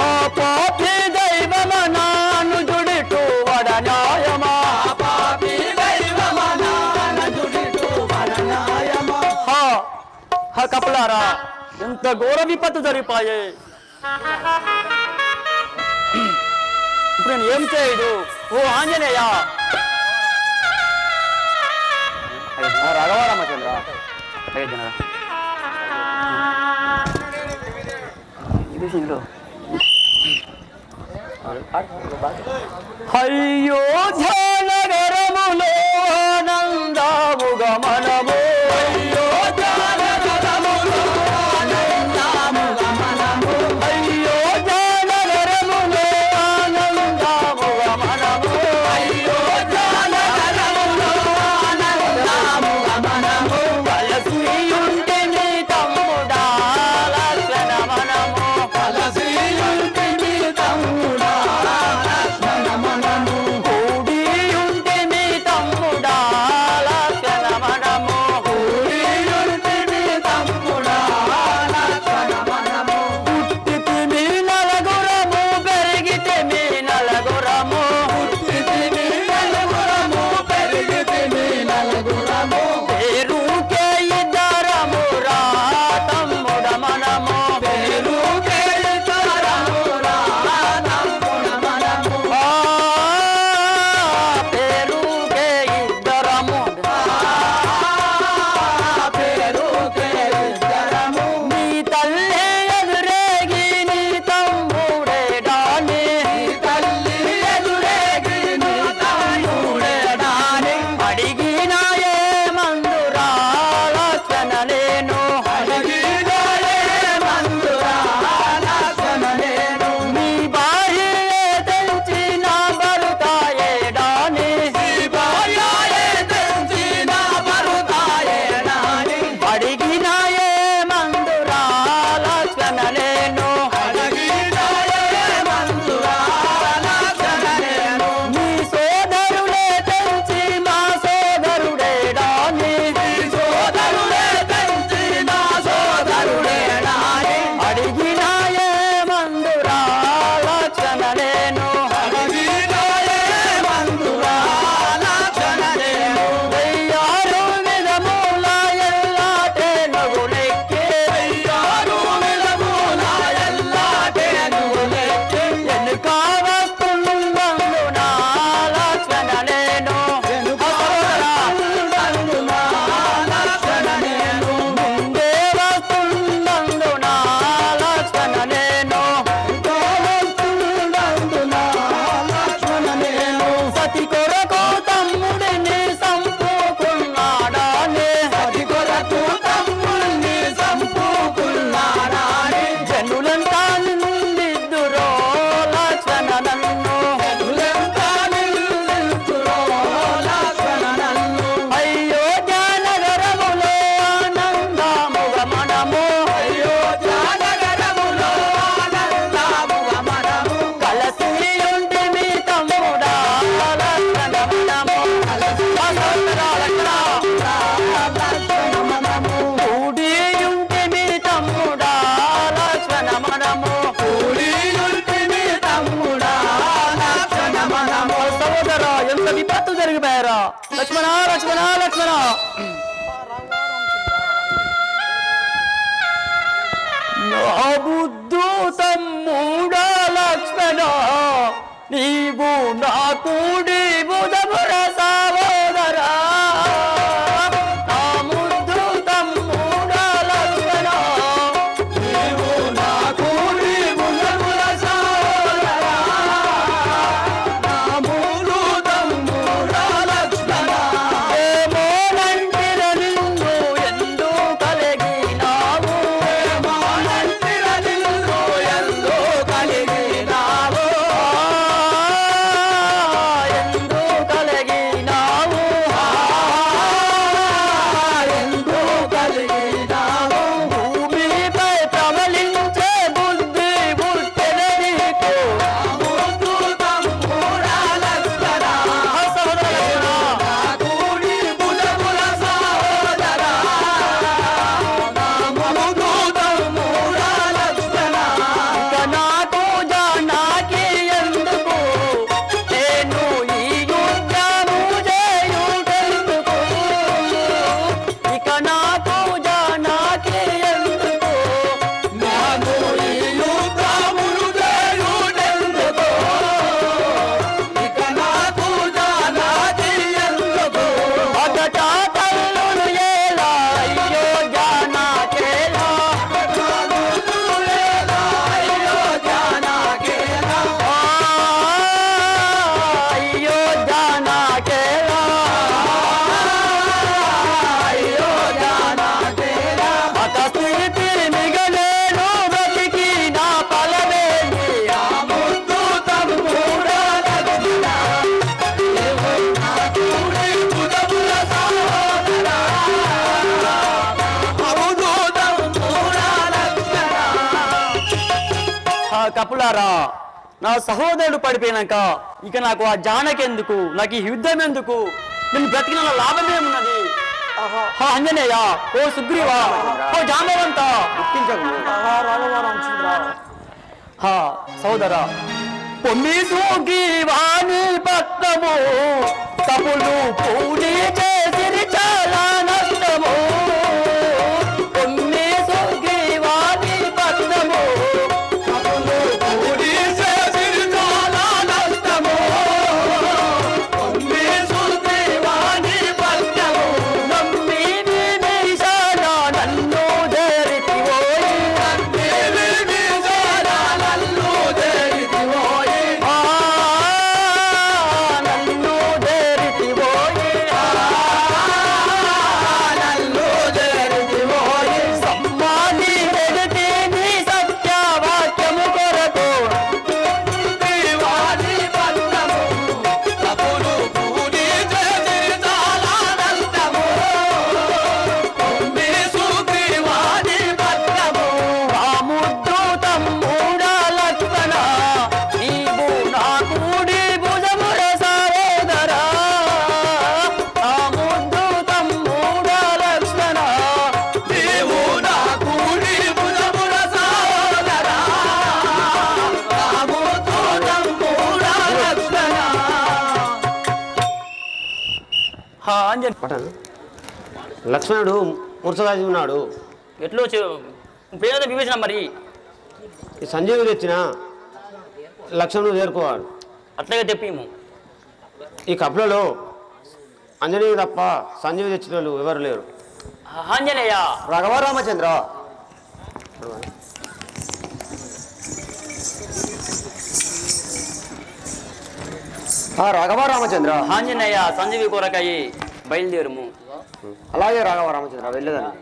ఆ పాపి దైవమనానుజుడిటు వడ న్యాయమా పాపి దైవమనానుజుడిటు వడ న్యాయమా కపలారా ఎంత ఘోర విపత్తు జరిపాయే ఇప్పుడు నేను ఏం చేయదు ఓ ఆంజనేయ రాఘవరామచంద్ర అయ్యో ధ్యానగరములో ఆనందముగమనము అయ్యో ధ్యానగరములో ఆనందముగమనము అయ్యో ధ్యానగరములో ఆనందముగమనము అయ్యో ధ్యానగరములో ఆనందముగమనము కలసియుంటే నీ తమ్ముడా లక్షణమనము కలసియుంటే నీ తమ్ముడా లక్షణమనము కూడియుంటే నీ తమ్ముడా లక్షణమనము కూడియుంటే నీ తమ్ముడా లక్షణమనము పుట్టితి మీ నలుగురము పెరిగితే మీ నలుగురము పుట్టితి మీ నలుగురము పెరిగితే మీ నలుగురము పేరుకే ఇద్దరము రా తమ్ముడ మనము పేరుకే ఇద్దరము రా తమ్ముడ మనము పేరుకే ఇద్దరము పేరుకే ఇద్దరము నీ తల్లి ఎదురేగి నీ తమ్ముడే డాని నీ తల్లి ఎదురేగి నీ తమ్ముడే డాని అడిగినా ఏ మందురా లక్షణ లేను అడిగినా ఏ మందురా లక్షణ లేను నీ భార్య తెంచి నా భర్తాయే డాని నీ భార్య తెంచి నా భర్తాయే డాని అడిగినా ఏ మందురా లక్షణ లేను అడిగినా ఏ మందురా లక్షణ లేను నీ సోదరులే తెంచి మా సోదరుడే డాని నీ సోదరులే తెంచి నా సోదరుడే డాని అడిగినా ఏ మందురా లక్షణ లేను అడిగినా ఏ మందురా లక్షణ లేను వెయ్యారు విధముల ఎల్లాటే నగులెక్కి వెయ్యారు విధముల ఎల్లాటే నగులెక్కి ఎన్నుక వస్తుందందున లక్షణ లేను ఎన్నుక వస్తుందందున లక్షణ లేను ముందే వస్తుందందున లక్షణ లేను వస్తుందందున లక్షణ లేను సతి కొరకు తమ్ముడిని సంపుకున్నాడాని సతి కొరకు తమ్ముడిని సంపుకున్నాడాని జనులంతా నిందిద్దురో లక్షణ నన్ను జనులంతా నిందిద్దురో లక్షణ నన్ను అయ్యో జ్ఞానగరములో ఆనందముగమనము అయ్యో జ్ఞానగరములో ఆనందముగమనము కలసి ఉంటే మీ తమ్ముడా లక్షణ మోసాలు జరిగిపోయారా? లక్ష్మణ లక్ష్మణ లక్ష్మణ నా బుద్ధు తమ్ముడా లక్ష్మణ, నీవు నా కూడి బుధముర సహోదరా. నా ముద్దు తమ్ముడా లక్ష్మణ, నీవు నా కూడి బుధముర సహోదరా. నా ముద్దు తమ్ముడా లక్ష్మణ, ఏమోనంటిర నిన్ను ఎందు కలిగినావు, ఏమోనంటిర నిన్ను ఎందు కలిగినావు, ఎందు కలిగినావు, ఎందు కలిగినావు. భూమిపై ప్రబలించే బుద్ధి పుట్టెన నీకు, ముద్దు తమ్ముడా లక్ష్మణ. సహోదరా నా కూడి బుధముల సహోదరా, నా ముద్దు తమ్ముడా లక్ష్మణ. ఇక నాకు జానాకి ఎందుకు, నేను ఈ యుద్ధము చేయుటెందుకు. ఇక నాకు జానాకి ఎందుకు, నేను ఈ యుద్ధములు చేయుటెందుకు. ఇక నాకు జానాకి ఎందుకు. అగట తల్లులు ఎలా అయ్యో జానాకేలా, అయ్యో జానాకేలా, అయ్యో జానాకేలా, అయ్యో జానాకేలా. అత స్థితి మిగలేను బ్రతికి నా ఫలమేంటి, ఆ ముద్దు తమ్ముడా లక్ష్మణ. నీవు నా కూడి బుధముల సహోదరా, ముద్దు తమ్ముడా లక్ష్మణ. కపులారా, నా సహోదరుడు పడిపోయినాక ఇక నాకు ఆ జానకెందుకు, నాకు ఈ యుద్ధం ఎందుకు, నేను బ్రతికిన లాభమేమున్నది. అంజనేయ, ఓ సుగ్రీవా, ఓ జాంబవంత, సోదరా. పొమ్మి సుగ్రీవాని పట్నము తప్పులు పూడి చేసిరి చాలా నష్టము. పొమ్మి సుగ్రీవాని పట్నము తప్పులు పూడి చేసిరి చాలా నష్టము. పొమ్మి సుగ్రీవాని పట్నము నమ్మి విభీషణ నన్ను చేరితివోయి, నమ్మి విభీషణ నన్ను చేరితివోయి, నన్ను చేరితివోయి, నన్ను చేరితివోయి. సమ్మాని జగతి నీ సత్యవాక్యము కొరకు సుగ్రీవాని పట్నము తప్పులు పూడి చేసిరి చాలా నష్టము. పొమ్మి సుగ్రీవాని పట్నము ఆ ముద్దు తమ్ముడా లక్ష్మణ, నీవు నా కూడి భుజముల సహోదరా. ఆ ముద్దు తమ్ముడా లక్ష్మణ, నీవు నా కూడి భుజముల సహోదరా. ఆ ముద్దు తమ్ముడా లక్ష్మణ. లక్ష్మణుడు మూర్ఛదాసి ఉన్నాడు. ఎట్లో పేద వివేచన మరి ఈ సంజీవుడు తెచ్చిన లక్ష్మణుడు చేరుకోవాడు. అట్లాగే తెప్పిము. ఈ కప్పులలో అంజనేయుడు తప్ప సంజీవి తెచ్చిన వాళ్ళు ఎవరు లేరు. ఆంజనేయ, రాఘవ రామచంద్ర, రాఘవ రామచంద్ర. ఆంజనేయ సంజీవి కొరకయి బయలుదేరుము. అలాగే రాఘవ రామచంద్ర, వెళ్ళేదాన్ని.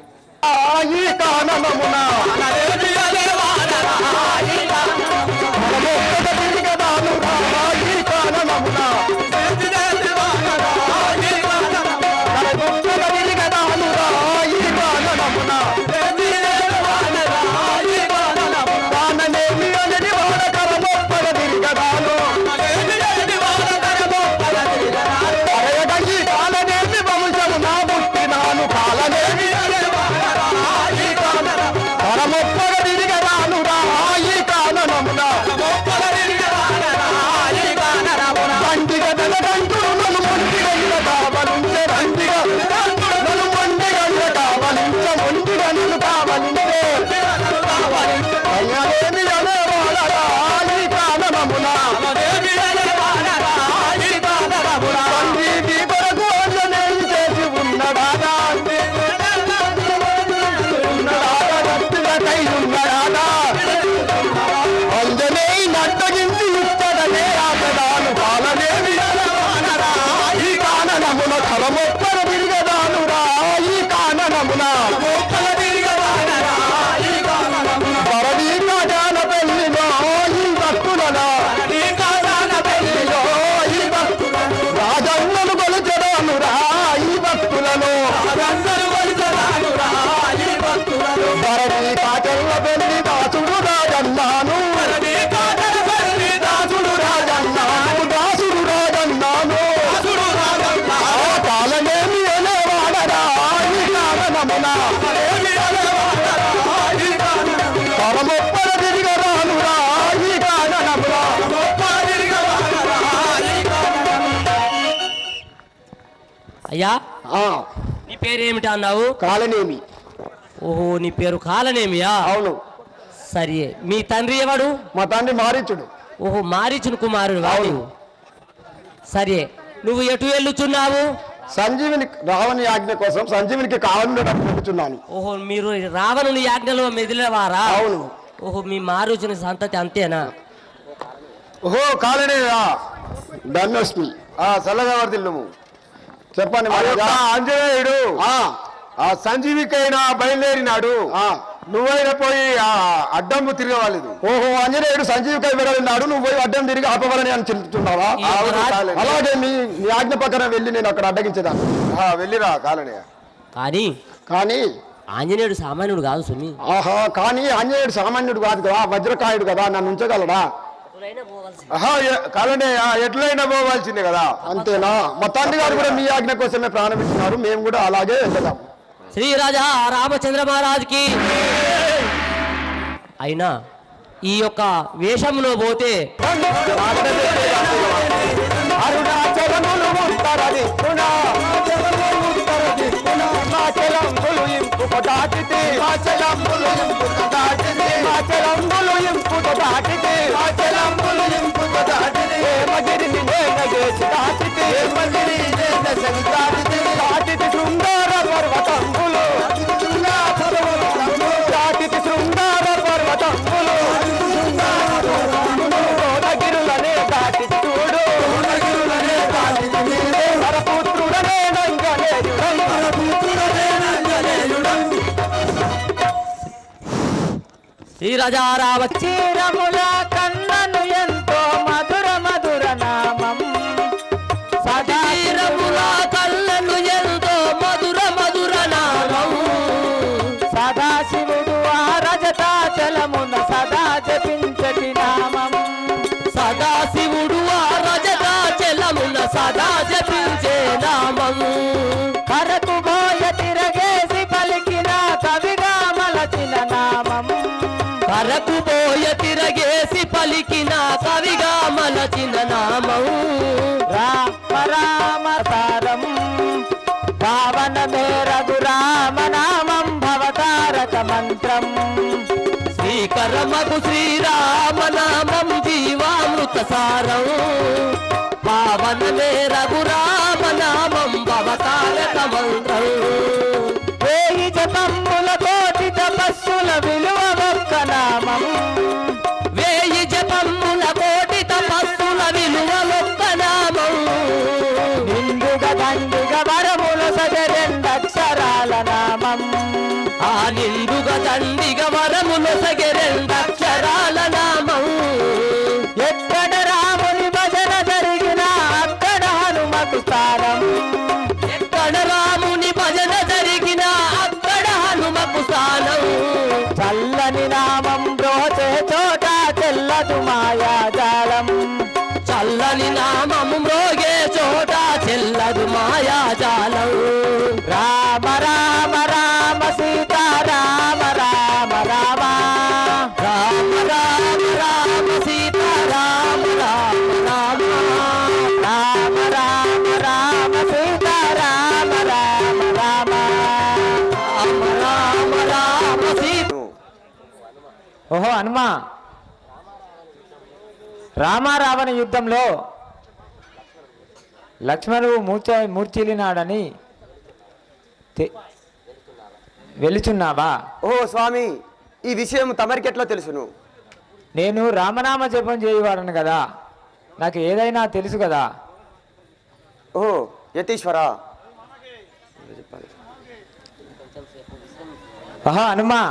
ఈ కాననమున పరమొప్పగ తిరిగరాను రా ఈ కాననమున పరమొప్పర తిరిగదానురా ఈ కాననమున పరదీకాజాన పెళ్లిలో ఈ భక్తులలో రాజన్నను కొలిచెదానురా ఈ భక్తులను పరదీకాజల్ల పెళ్లి దాసుడు రాజన్నాను దాసుడు రాజన్నాను ఆ కాలనేమి అనేవాడరా ఈ కారణమున పరమొప్పర తిరిగరానురా ఈ కారణమున అయ్యా నీ పేరేమిటి అన్నావు? కాలనేమి. ఓహో, నీ పేరు కాలనేమియా? అవును. సరే, మీ తండ్రి ఎవడు? మా తండ్రి మారీచుడు. ఓహో, మారీచుని కుమారుడు వాడు. సరే, నువ్వు ఎటు వెళ్ళుచున్నావు? సంజీవిని రావణి ఆజ్ఞ కోసం సంజీవినికి కావాలనుకుంటున్నాను. ఓహో, మీరు రావణుని యాజ్ఞలో మెదిలినవారా? అవును. ఓహో, మీ మారీచుని సంతతి అంతేనా? ఓహో కాలనేయా, ధన్యోస్మి. చల్లగా వర్దిల్లుము. చెప్పండి. ఆంజనేయుడు ఆ సంజీవికైనా బయలుదేరినాడు, నువ్వైనా పోయి ఆ అడ్డంపు తిరగవాలేదు. ఓహో, ఆంజనేయుడు సంజీవికై వెళ్ళినాడు, నువ్వు పోయి అడ్డం తిరిగి ఆపవాలని అని చెప్తున్నావా? అలాగే మీ ఆజ్ఞ ప్రకారం వెళ్ళి నేను అక్కడ అడ్డగించేదాన్ని. వెళ్ళిరా కాలనేయ. కానీ ఆంజనేయుడు సామాన్యుడు కాదు సుమి. ఆహా, కానీ ఆంజనేయుడు సామాన్యుడు కాదు కదా, వజ్రకాయుడు కదా, నన్ను ఉంచగలడా? కాలనేయ ఎట్లయినా పోవాల్సిందే కదా. అంతేనా? మా తండ్రి గారు కూడా మీ ఆజ్ఞ కోసమే ప్రారంభించినారు, మేము కూడా అలాగే వెళ్దాం. శ్రీ రాజా రామచంద్ర మహారాజుకి. అయినా ఈ యొక్క వేషంలో పోతే శృంగార పర్వతంబులు శృంగార పర్వతంబులు గిరులనే దాటి చూడు పుత్రుడనే శ్రీ రాజా రామ చీరముల కన్నను ఎంతో మధుర మధుర నామం సదాశిరముల కళ్ళను ఎంతో మధుర మధుర నామం సదాశివుడు ఆ రజతాచలమున సదా జపించటి నామం సదాశివుడు ఆ రజతాచలమున సదా జపించే నామం కరకు బోయ తిరగేసి పలికిన కవిగా మలచిన నామం కరకు బోయ తిరగేసి పలికిన కవిగా మలచిన నామం రామ రామ తారం పావన మే రఘురామ నామం భవతారక మంత్రం శ్రీకరమగు శ్రీరామ నామం జీవామృత సారం పావనమే రఘురామ నామం భవతారక మంత్రం వేయి జపమ్ముల కోటి తపస్సుల విలువ ఒక్క నామం వేయి జపమ్ముల కోటి తపస్సుల విలువ ఒక్క నామం నిండుగా దండుగా వరముల సజరెండక్షరాల నామం ఆ నిండుగా దండిగా వరముల సగరెండక్షరాల నామం ఎక్కడ రాముని భజన జరిగినా అక్కడ హనుమకు స్థానం ఎక్కడ రాముని భజన జరిగిన అక్కడ హనుమకు స్థానం చల్లని నామం బ్రోచే చోట తెల్లదు మాయాజాలం చల్లని నామము మ్రోగే చోట చెల్లదు మాయాజాలం రామ రామ రామ సీతారామ రామ రామ రామ రామ రామ సీతారామ రామ రామ రామ రామ రామ సీతారామ రామ రామ రామ రామ రామ సీత. ఓహో హనుమా, రామ రావణ యుద్ధంలో లక్ష్మణుడు మూర్ఛిల్లినాడని వెళుచున్నావా? ఓ స్వామి, ఈ విషయం తమరికెట్లా తెలుసును? నేను రామనామ జపం చేయవాడను కదా, నాకు ఏదైనా తెలుసు కదా. ఓ యతీశ్వర, ఆహా హనుమా,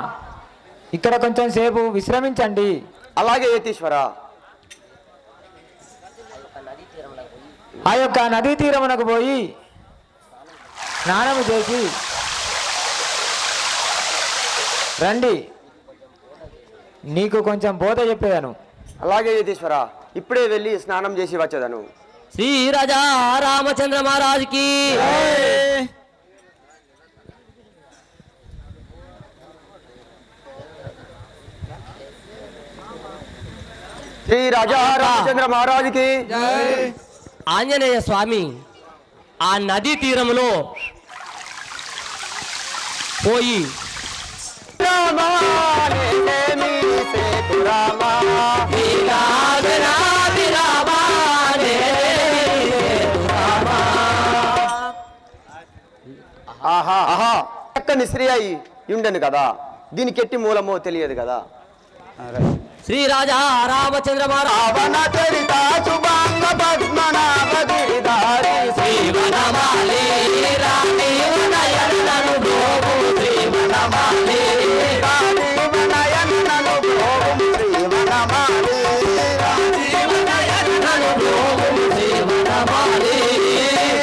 ఇక్కడ కొంచెం సేపు విశ్రమించండి. అలాగే యతీశ్వర. ఆ యొక్క నదీ తీరమునకు పోయి స్నానము చేసి రండి, నీకు కొంచెం బోధ చెప్పేదాను. అలాగే యతీశ్వర, ఇప్పుడే వెళ్ళి స్నానం చేసి వచ్చేదను. శ్రీ రాజా రామచంద్ర మహారాజుకి శ్రీ రాజా రామచంద్ర మహారాజుకి. ఆంజనేయ స్వామి ఆ నదీ తీరములో పోయి ఆహా చక్కని స్త్రీ అయి ఉండను కదా, దీనికి ఎట్టి మూలమో తెలియదు కదా. శ్రీ రాజా రామచంద్ర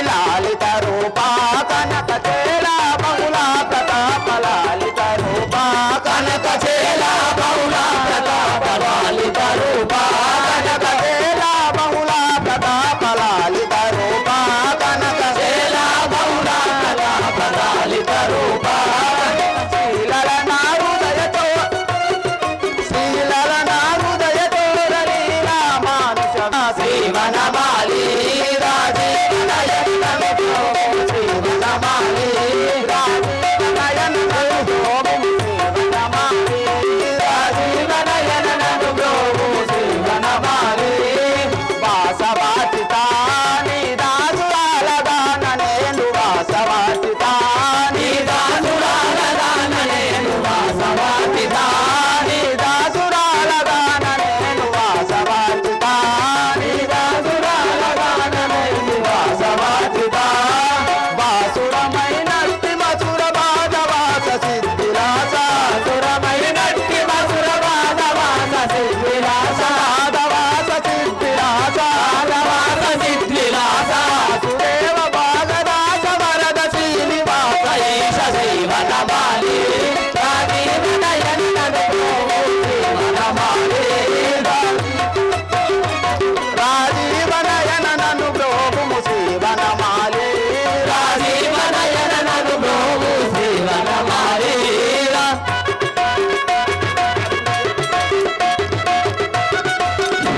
లాలిత రూపా కనక చేల బహుళ ప్రతాప లాలిత రూపా కనక చేల బహుళ ప్రతాప లాలిత రూపా కనక చేల బహుళ ప్రతాప లాలిత రూపా కనక చేల బహుళ ప్రతాప లాలిత రూపా శ్రీలల నారుదయతో రలీలా మానుష శ్రీవనమాలి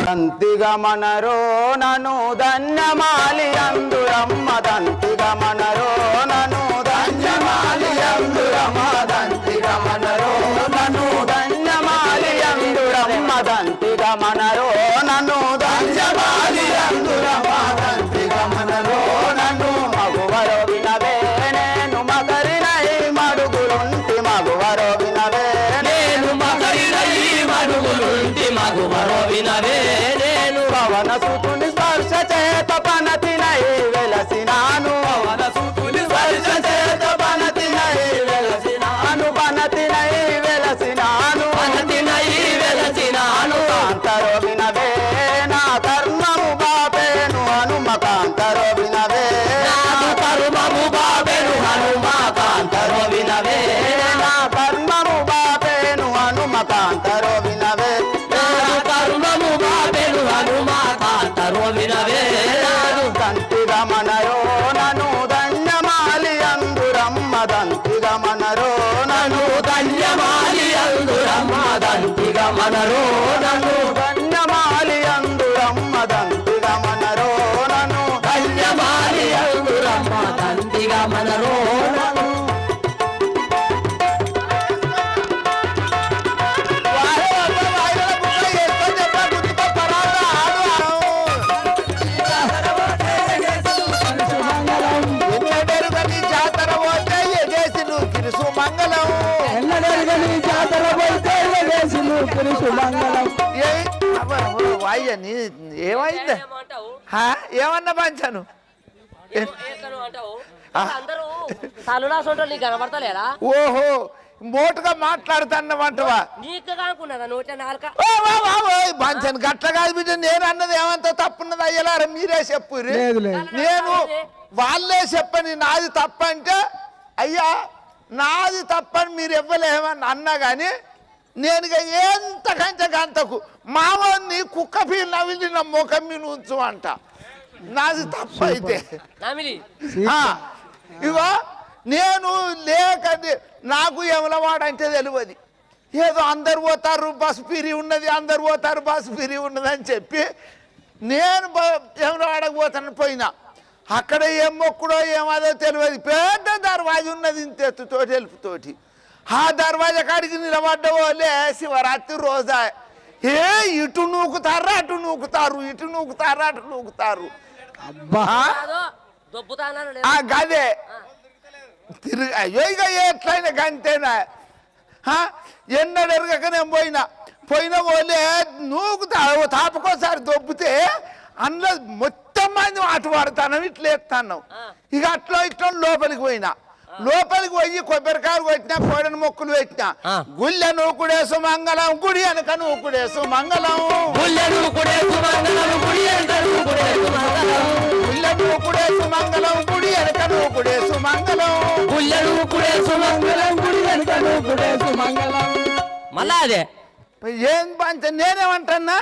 దంతిగమనరో నను ధన్యమాలి అందురమ్మ దంతిగమనరో నను ధన్యమాలి అందురమ్మ దంతిగమనరో నను ధన్యమాలి అందురమ్మ దంతిగమనరో నను ధన్యమాలి అందురమ్మ దంతిగమనరో నను మగువరో వినవే నేను మగరినై మడుగులుంటి మగువరో వినవే నేను మగరినై మడుగులుంటి మగువరో వినవే నేను పవన సుతుని స్పర్శ చేత పనతినై వెలసినాను పవన సుతుని స్పర్శ చేత పనతినై వెలసినాను పనతినై వెలసినాను పనతినై వెలసినాను కాంతరో వినవే నా కర్మము బాపేను హనుమ కాంతరో వినవే నా కర్మము బాపేను హనుమ కాంతరో వినవే నా కర్మము బాపేను హనుమ కాంతరో వినవే నా కర్మము బాపేను హనుమ కాంతరో వినవే దంతిగమనరో నను ధన్యమాలి అందురమ్మ దంతిగమనరో నను ధన్యమాలి అందురమ్మ దంతిగమనరో నను ధన్యమాలి అందురమ్మ దంతిగమనరో నను ధన్యమాలి అందురమ్మ దంతిగమనరో నను ఏమైంది ఏమన్నా పంచాను అందరూ సలులాసంటో నీకు కనబడతలేరా? ఓహో మోటుగా మాట్లాడుతాన్నమాటవా? నీకు కానుకున్నదా నోట నాలుక? బంచన్ గట్ల కాదు బిడ్డ, నేను అన్నది ఏమంత తప్పున్నది అయ్యలారా మీరే చెప్పు. నేను వాళ్ళే చెప్పని నాది తప్ప అంటే అయ్యా నాది తప్పని మీరు ఇవ్వలేమని అన్నా కానీ నేను ఎంత కంచె గంతకు మామని కుక్క పీలు నవ్వి నా ముఖం మీద ఉంచు అంట. నాది తప్ప అయితే ఇగో నేను లేక నాకు ఎవలవాడంటే తెలియదు. ఏదో అందరు పోతారు బస్సు ఫిరి ఉన్నది, అందరు పోతారు బస్సు ఫిరి ఉన్నది అని చెప్పి నేను ఎవలవాడకు పోతాను పోయినా. అక్కడ ఏం మొక్కుడో ఏమదో తెలియదు. పెద్ద దర్వాజా ఉన్నది ఇంత ఎత్తుతోటి ఎలుపుతోటి. ఆ దర్వాజా కాడికి నిలబడ్డవోలే శివరాత్రి రోజా ఇటు నూకుతారు అటు నూకుతారు, ఇటు నూకుతారు అటు నూకుతారు. గదే తిరిగి అయ్యో ఇక ఎట్లయినా గంతేనా. ఎన్నడెరగక నేను పోయిన పోలే నూకుతా తాపకోసారి దొబ్బితే అందులో మొత్తం మంది అటు పడతాను ఇట్లా ఎత్తాను. ఇక అట్లా ఇట్లా లోపలికి పోయినా. లోపలికి పోయి కొబ్బరికాయలు కొట్టినా, కోడని మొక్కులు పెట్టినా. గుళ్ళె నూకుడేసు మంగళం గుడి వెనక నూకుడేసు మంగళం, గుళ్ళె నూకుడేసు మంగళం గుడి వెనక నూకుడేసు మంగళం, గుళ్ళె నూకుడేసు మంగళం గుడి వెనక నూకుడేసు మంగళం, గుళ్ళె నూకుడేసు మంగళం గుడి వెనక నూకుడేసు మంగళం. మళ్ళా అదే ఏం పంచ నేనేమంటన్నా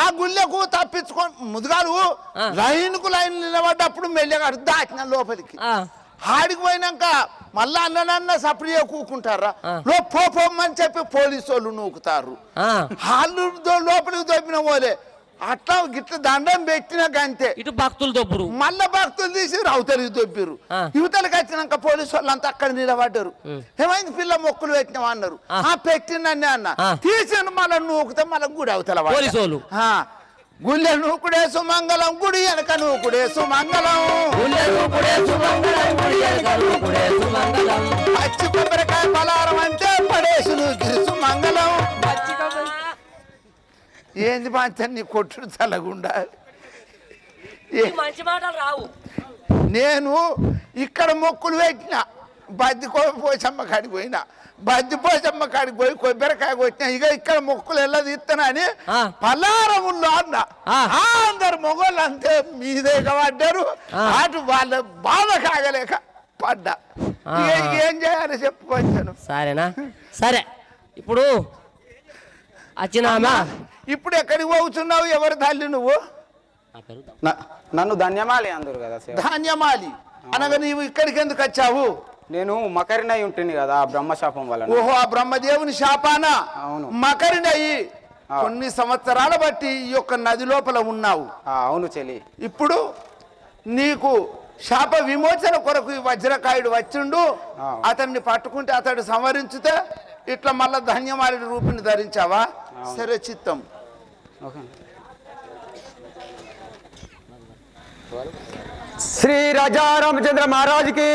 ఆ గుళ్ళకు తప్పించుకొని ముదుగాలు లైన్కు లైన్ నిలబడ్డప్పుడు మెల్లగా దాచిన లోపలికి. ఆడికి పోయినాక మళ్ళా అన్ననన్న సప్రియ కూకుంటారా పోమని చెప్పి పోలీసు వాళ్ళు నూకుతారు. వాళ్ళు లోపలికి దొబ్బిన పోలే అట్లా గిట్ల దండం పెట్టినా గంతే. ఇటు భక్తులు దొబ్బరు, మళ్ళా భక్తులు తీసి అవతలికి దొబ్బిరు. యువతలకి వచ్చినాక పోలీసు వాళ్ళు అంతా అక్కడ నిలబడ్డారు. ఏమైంది పిల్ల మొక్కులు పెట్టినావా అన్నారు. పెట్టినన్నే అన్న తీసాను మళ్ళీ నూకుతా మళ్ళీ గుడి అవతల పోలీసు గుళ్ళె నూకుడేసు మంగళం గుడి వెనక నూకుడేసు మంగళం, పచ్చి కొబ్బరికాయ పలారం అంటే పడేసు నూకిసు మంగళం. ఏంది పంచని నీ కొట్టుడు చల్లగుండా. మంచి మాటలు రావు. నేను ఇక్కడ మొక్కులు పెట్టిన బద్ది పోచమ్మ కాడికి పోయినా, బద్ది పోచమ్మ కాడికి పోయి కొబ్బరికాయ కొట్టినా. ఇక ఇక్కడ మొక్కులు ఎలా తీస్తానని పలారముల్లో అన్న. అందరు మొగోళ్ళు అంతే మీదే పడ్డారు. అటు వాళ్ళ బాధ కాగలేక పడ్డా. ఏం చేయాలి చెప్పుకొచ్చాను. సరేనా? సరే ఇప్పుడు వచ్చినామా. ఇప్పుడు ఎక్కడికి పోతున్నావు? ఎవరి తల్లి నువ్వు? నన్ను ధన్యమాలి అందరు కదా. ధాన్యమాలి అనగా నీవు ఇక్కడికి ఎందుకు వచ్చావు? నేను మకరినై ఉంటుంది కదా బ్రహ్మశాపం వల్ల. ఓహో ఆ బ్రహ్మదేవుని శాపాన అవును మకరినయి కొన్ని సంవత్సరాల బట్టి ఈ యొక్క నది లోపల ఉన్నావు. అవును చెల్లి. ఇప్పుడు నీకు శాప విమోచన కొరకు ఈ వజ్రకాయుడు వచ్చిండు. అతన్ని పట్టుకుంటే అతడు సంవరించితే ఇట్లా మళ్ళా ధన్యమాలి రూపిని ధరించావా? సరే చిత్తం. శ్రీ రాజా రామచంద్ర మహారాజుకి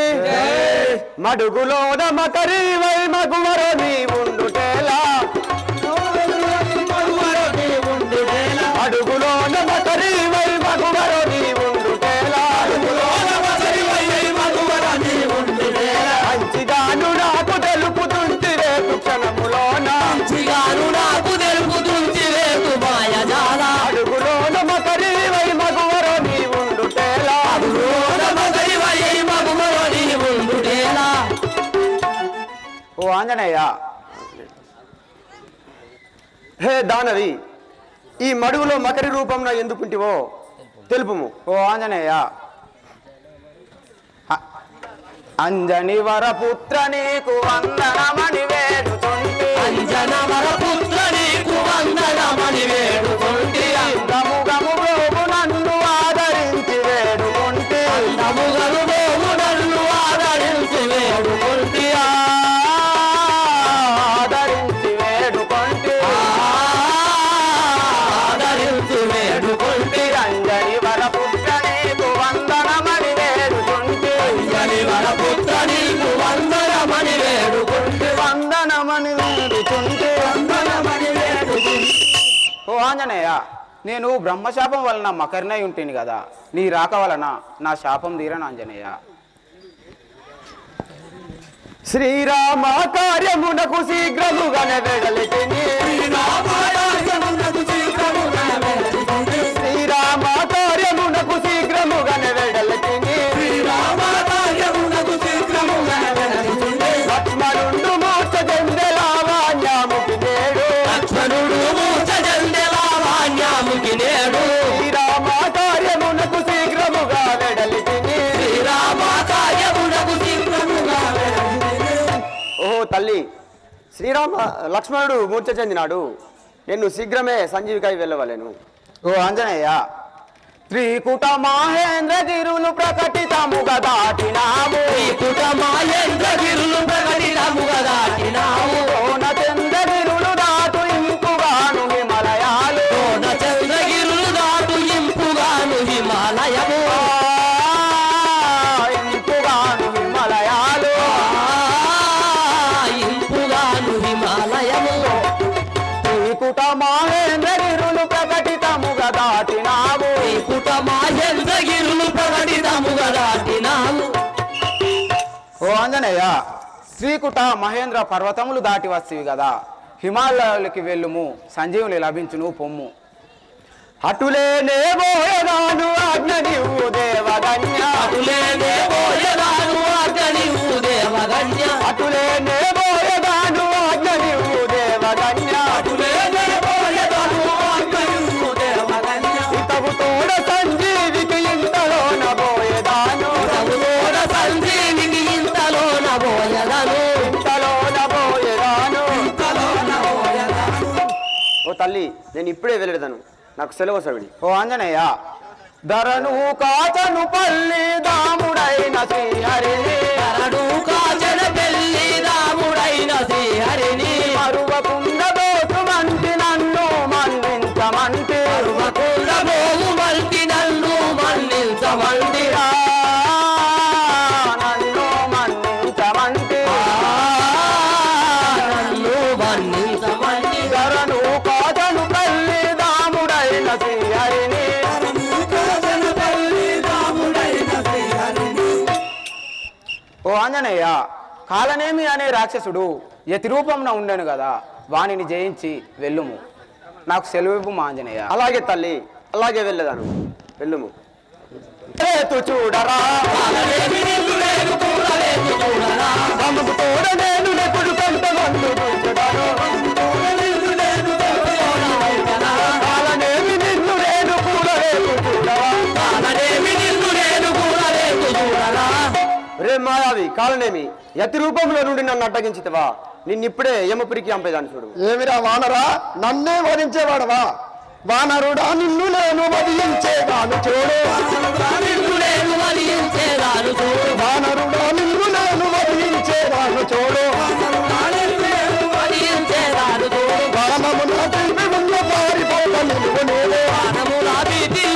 మడుగులో మకరి వై మగువరో నీ ఉండుటేలా, అడుగులో మకరి వై మగువరో నీ ఉండుటేలా, మంచిగాను నాకు తెలుపుతుంటి రేపు క్షణములోన, నాకు తెలుపుతుంటి రేపు మాయజాల, అడుగులో మకరి వై మగువరో నీ ఉండుటేలా, ఓ ఆంజనేయ. హే దానవి, ఈ మడుగులో మకరి రూపంలో ఎందుకుంటివో తెలుపుము. ఓ ఆంజనేయ, అంజని వరపుత్ర నీకు వందనమని వేడుతుంటి, అంజన వరపుత్ర నీకు వందనమని వేడుతుంటి, అందముగము బ్రోగు నన్ను ఆదరించి వేడుకుంటి, అందముగను బ్రోగు నన్ను ఆదరించి వేడుకుంటి, ఆదరించి వేడుకుంటి, ఆదరించి వేడుకుంటి, అంజని వరపుత్ర నీకు వందనమని వేడుతుంటి, అంజని వరపుత్ర నీకు వందనమని వేడుకుంటి, వందనమని వేడుతుంటి, వందనమని వేడుకుంటి. ఓ ఆంజనేయ, నేను బ్రహ్మశాపం వలన మకరినై ఉంటుంది కదా, నీ రాక వలన నా శాపం తీరను ఆంజనేయ. శ్రీరామ కార్యమునకు శీఘ్రముగానే వెడలితిని శ్రీరామ కార్యమునకు శీఘ్రముగానే వెడలితిని లక్ష్మణుడు మూర్ఛ చెందే లావణ్యముకి నేడు శ్రీరామ కార్యమునకు శీఘ్రముగా వెడలితిని ఓహో తల్లి, శ్రీరామ లక్ష్మణుడు మూర్ఛ చెందినాడు. నేను శీఘ్రమే సంజీవికై వెళ్ళవలేను. ఓ ఆంజనేయ, త్రికుట మహేంద్రగిరులు ప్రకటితముగా దాటినాము కోన చంద్రగిరులు దాటు ఇంపుగాను హిమలయాలు ఇంపుగాను హిమలయాలు త్రికుట మహేంద్రగిరులు ప్రకటితముగా దాటినాము ఓ ఆంజనేయ, శ్రీకుట మహేంద్ర పర్వతములు దాటి వస్తేవి కదా, హిమాలయాలకి వెళ్ళుము, సంజీవుని లభించును పొమ్ము. అటులేనే బోయదాను ఆజ్ఞ నీవు దేవగన్య అటులేనే బోయదాను ఆజ్ఞ నీవు దేవగన్య ఇతవు తోడ సంజీవికి ఇంతలోన బోయదాను ఓ తల్లి, నేను ఇప్పుడే వెళ్ళేదాను, నాకు సెలవు సవిడి. ఓ ఆంజనేయ, ధరను కాచను పల్లి దాముడైన శ్రీహరిని మరువకుండ దోసు మంటి నన్ను మన్నించమంటి నన్ను మన్నించమంటి ధరను కాచను పల్లి దాముడైన శ్రీహరిని ఓ ఆంజనేయ, కాలనేమి అనే రాక్షసుడు యతి రూపంలో ఉండను కదా, వానిని జయించి వెళ్ళుము, నాకు సెలవు మా ఆంజనేయ. అలాగే తల్లి, అలాగే వెళ్ళేదాను, వెళ్ళుము. రేతు చూడరా తమకు తోడ నేను నెప్పుడు కంటమందు కాలనేమి నిన్ను నేను కూడా రేపు చూడరా. రే మాయావి కాలనేమి, యతి రూపంలో నుండి నన్ను అడ్డగించితవా? నిన్నిప్పుడే యమపురికి అంపేదాన్ని చూడు. ఏమిరా వానరా, నన్నే వధించేవాడవా? వానరుడా, నిన్ను నేను వధించేదాను చూడు. వానరుడా, నిన్ను నేను వధించేదాను చూడు. వనమున తిరిగి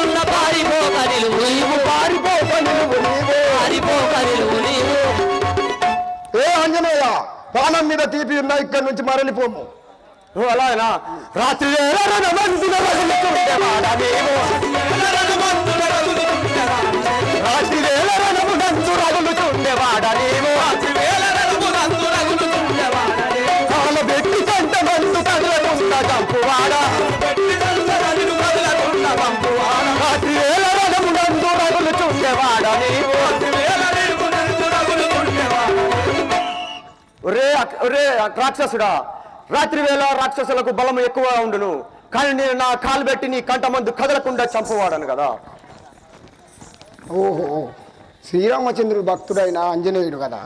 ఉన్న పారిపోక నిలువు నీవే. పారిపోక నిలువు నీవే. ఏ ఆంజనేయ, పానం మీద తీపి ఉన్నా ఇక్కడి నుంచి మరలిపోము. అలాగనా? రాత్రి పెట్టి కంట మందు కదలకుండా చంపువాడా, రాత్రి వేల రథమునందు రగులుచుండేవాడా నీవు. ఒరే రాక్షసుడా, రాత్రి వేళ రాక్షసులకు బలము ఎక్కువ ఉండును, కానీ నేను నా కాలు పెట్టి నీ కంట మందు కదలకుండా చంపువాడను కదా. ఓహో, శ్రీరామచంద్రుడు భక్తుడైన ఆంజనేయుడు కదా.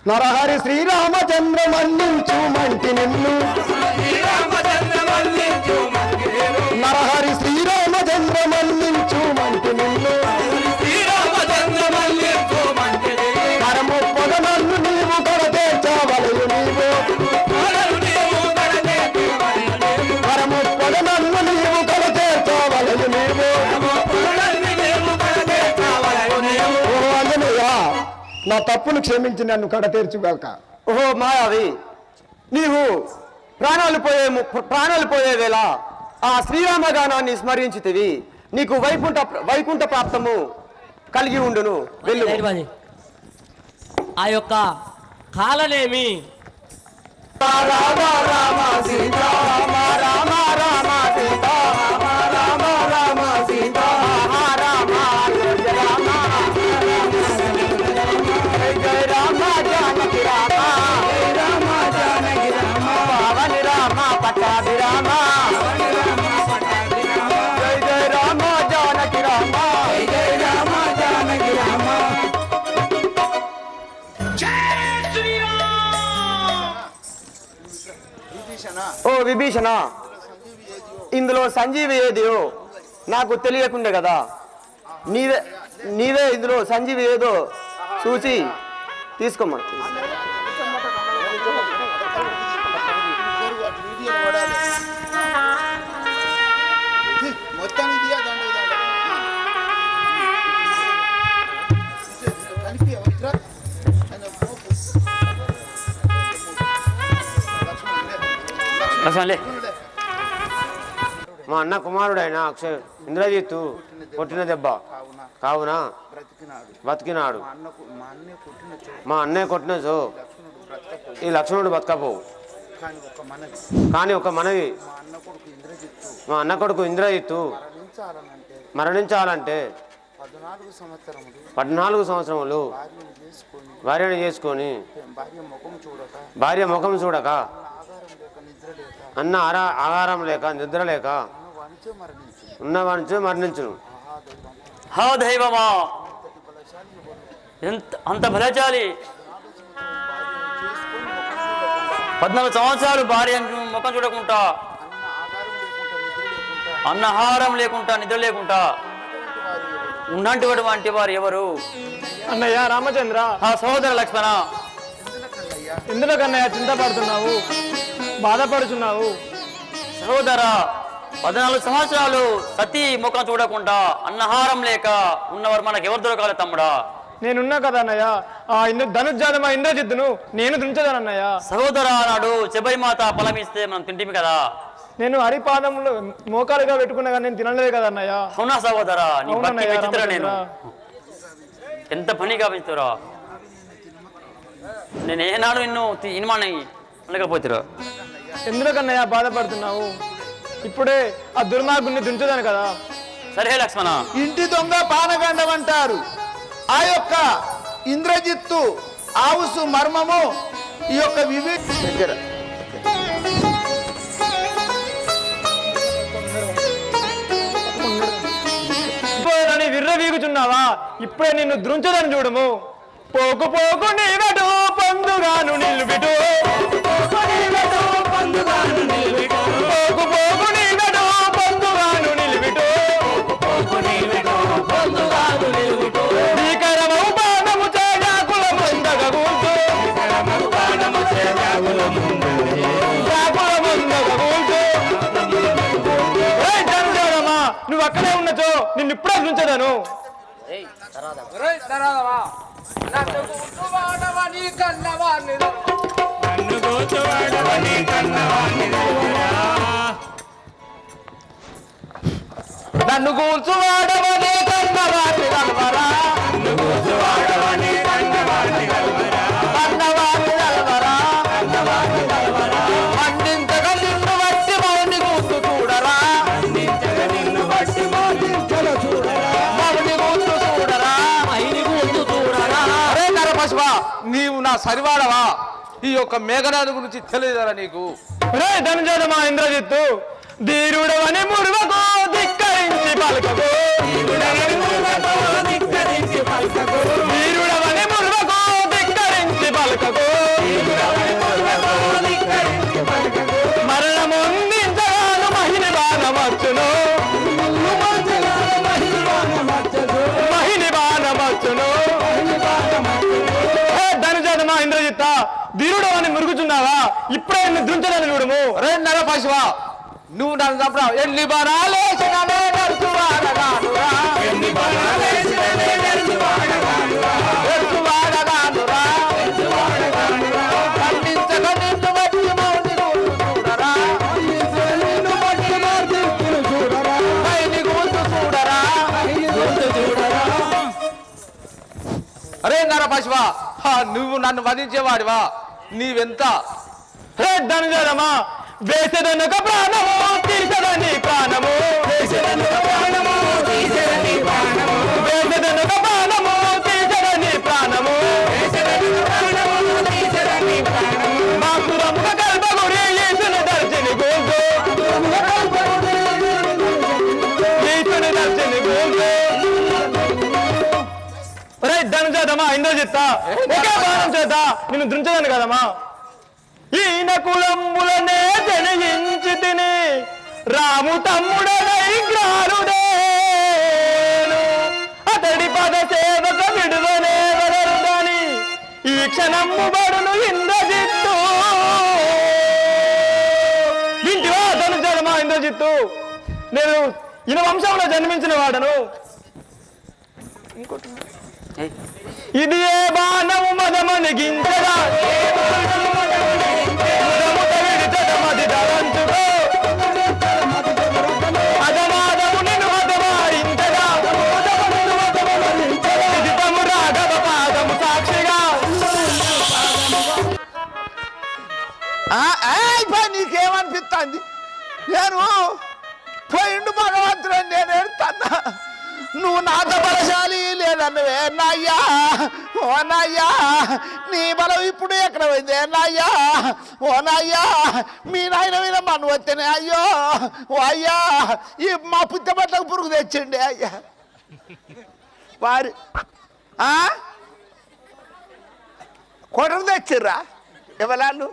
నరహరి శ్రీరామచంద్ర మన్నించు మంటి నిన్ను, నరహరి శ్రీరామచంద్ర మన్నించు మంటి నిన్ను. కరము పొగ నన్ను నీవు కడతేర్చవలయు నీవు, కరము పొగ నన్ను నీవు కడతేర్చవలయు నీవు. ఓ ఆంజనేయ, నా తప్పును క్షమించి నన్ను కడతేర్చుగాక. ఓహో మాయావి, నీవు ప్రాణాలు పోయే వేళ ఆ శ్రీరామగానాన్ని స్మరించితివి, నీకు వైకుంఠ ప్రాప్తము కలిగి ఉండును. వెళ్ళు. ఆ యొక్క కాలనేమి. ఓ విభీషణ, ఇందులో సంజీవి ఏదో నాకు తెలియకుండే కదా. నీవే ఇందులో సంజీవి ఏదో చూసి తీసుకోమను. మా అన్న కుమారుడైన ఇంద్రజిత్తు కొట్టిన దెబ్బ కావున బతికినాడు. మా అన్నయ్య కొట్టినచో ఈ లక్ష్మణుడు బతకపోవు. కానీ ఒక మనవి, మా అన్న కొడుకు ఇంద్రజిత్తు మరణించాలంటే 14 సంవత్సరములు భార్యను చేసుకొని భార్య ముఖం చూడక, అన్న ఆహారం లేక నిద్ర లేక ఉన్నవానిచే మరణించును. హా దైవమా, అంత బలశాలి. 14 సంవత్సరాలు భార్య ముఖం చూడకుండా, అన్నహారం లేకుండా నిద్ర లేకుండా ఉన్నటువంటి వారు ఎవరు? అన్నయ్య రామచంద్ర. సహోదర లక్ష్మణ, ఇందులో కన్నయ్య చింతపడుతున్నావు, బాధపడుతున్నావు? సహోదర, 14 సంవత్సరాలు సతీ ముఖం చూడకుండా అన్నహారం లేక ఉన్నవారు మనకు ఎవరు దొరకాలి తమ్ముడా? నేనున్నా కదా అన్నయ్య, ఆ ధనుర్జాతమా ఇంద్రజిత్తును నేను తుంచదానన్నయ్య. సహోదర, నాడు శబరిమాత ఫలమిస్తే మనం తింటిమి కదా. నేను హరిపాదములు మోకాలుగా పెట్టుకున్నా కానీ నేను తినలేదు కదా అన్నయ్య. అవునా సహోదరా? నీ భక్తి అవునన్నయ్య విచిత్ర. నేను రామచంద్ర. ఎంత పనిగా పెంచుతారా? నేను ఏనాడు నిన్ను ఇన్మాని అనకపోతురా. ఎందుకన్నయ్య బాధపడుతున్నావు? ఇప్పుడే ఆ దుర్మార్గుని దుంచదాను కదా. సరే లక్ష్మణ, ఇంటి దొంగ పానగండం అంటారు. ఆ యొక్క ఇంద్రజిత్తు ఆవుసు మర్మము ఈ యొక్క దగ్గర విర్రవీగుచున్నావా? ఇప్పుడే నిన్ను దృంచదని చూడము. పోకు పోకు నీవెటు పందుగాను నిలుబిటు, పోకు పోకు నీవెటు పందుగాను నిలుబిటు, భీకరమౌ బాణము చేయాకుల ముందగ కూల్చు, నువ్వు అక్కడే ఉన్నచో నిన్ను ఇప్పుడే దృంచదను. నన్ను కూర్చువాడవని కన్నవాడిని కలవరా, మండించగా నిన్ను వచ్చి మౌని కూర్చు చూడరా, అరే నరపశువా, నీవు నా సరివాడవా? ఈ యొక్క మేఘనాడు గురించి తెలియదరా నీకు? ధనుజాతమా ఇంద్రజిత్తు, ధీరుడవని మురువకు ధిక్కరించి పలకకు, వీరుడవని మురువకు ధిక్కరించి పలకకు, మరణముందించగాను మహిని బాణమచ్చును, ధనుజాతమా ఇంద్రజిత్త, ధీరుడవని మురుగుచున్నావా? ఇప్పుడే నిన్ను దృంచదని చూడము. రే నరపశువా, నువ్వు నన్ను చంపరావు. ఎన్ని బాణాలేసిననే నడుచువాడగానురా, ఖండించక నిన్ను బట్టి మౌని కూర్చు చూడరా, పైని కూర్చు చూడరా. అరే నరపశువా, నువ్వు నన్ను వధించేవాడివా? నీవెంత? ధనుజరమా వేసదనొక ప్రాణము తీసదని ప్రాణము వేసదనొక ప్రాణము తీసదని ప్రాణము వేసదనొక ప్రాణము తీసదని ప్రాణము వేసదనొక ప్రాణము తీసదని ప్రాణము మాకురముక కల్పగురి యేసుని దర్శని గోగో యేసుని దర్శని గోగో ఒరే ధనుజరమా ఇంద్రజిత్త ఒకే బాణం చేత నిన్ను దృంచదాను కదమ్మా. ఈయన కులములనే జనయించి తిని రాము తమ్ముడనై గ్రారుడేను అతడి పద సేవక విడుదనే వదరుదని ఈ క్షణము బడును ఇంద్రజిత్తు. వింటివా ధనుజరమా ఇంద్రజిత్తు, నేను ఈయన వంశంలో జన్మించిన వాడను. ఇది ఏ బాణము మదమని గింజరా నీకేమనిపిస్తుంది? నేను పోయిండు భగవంతుడు, నేను ఏడుతున్నా. నువ్వు నాతో బలశాలి లేదన్నవే నాయ్యా. ఓ నాయ్యా, నీ బలం ఇప్పుడు ఎక్కడ పోయింది నాయ్యా. ఓ నాయ్యా, మీ నాయన మీద మన వస్తేనే అయ్యో. ఓ అయ్యా, ఈ మా పుట్టబట్లకు పురుగు తెచ్చిండే అయ్యా. వారి కొట్టలు తెచ్చిర్రా ఎవరాళ్ళు?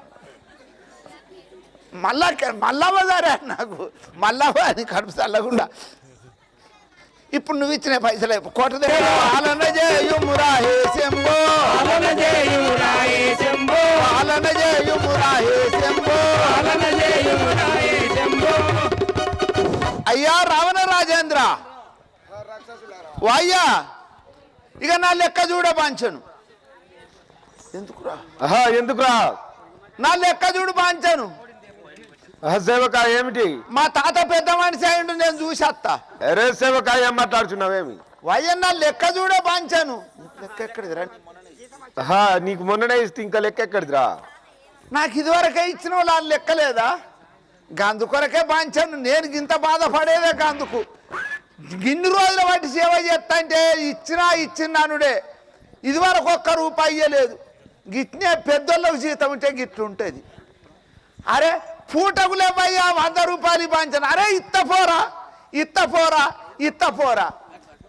మల్లవ్వ గారే నాకు, మల్లవ్వ అని కడుపు చల్లకుండా. ఇప్పుడు నువ్వు ఇచ్చిన పైసలు కోట ఆలన చేయుమురా హే శంభో, ఆలన చేయుమురా హే శంభో, ఆలన చేయుమురా హే శంభో, ఆలన చేయుమురా హే శంభో. అయ్యా రావణ రాజేంద్ర, అయ్యా ఇక నా లెక్క చూడ పాంచను. ఎందుకురా? ఎందుకురా? నా లెక్క చూడు పాంచను. సేవక ఏమిటి? మా తాత పెద్ద మనిషి అయ్యిండు, నేను చూసేస్తా. అరే సేవక ఏం మాట్లాడుచున్నావేమి? వయ్యన్న లెక్క చూడే పాంచాను. లెక్క ఎక్కడిదిరా? నీకు మొన్ననే ఇస్తే ఇంకా లెక్క ఎక్కడిదిరా? నాకు ఇదివరకే ఇచ్చిన వాళ్ళు లెక్క లేదా? గందు కొరకే పాంచాను. నేను ఇంత బాధపడేదే గందుకు. ఇన్ని రోజుల వాటి సేవ చేస్తా అంటే ఇచ్చినానుడే. ఇదివరకు ఒక్క రూపాయి ఇయ్యలేదు. గిట్నే పెద్దోళ్ళకు జీతం ఉంటే గిట్లుంటుంది. అరే పూటకులేవయ్యా 100 రూపాయలు పంచాను. అరే ఇత్తపోరా ఇత్తపోరా ఇత్తపోరా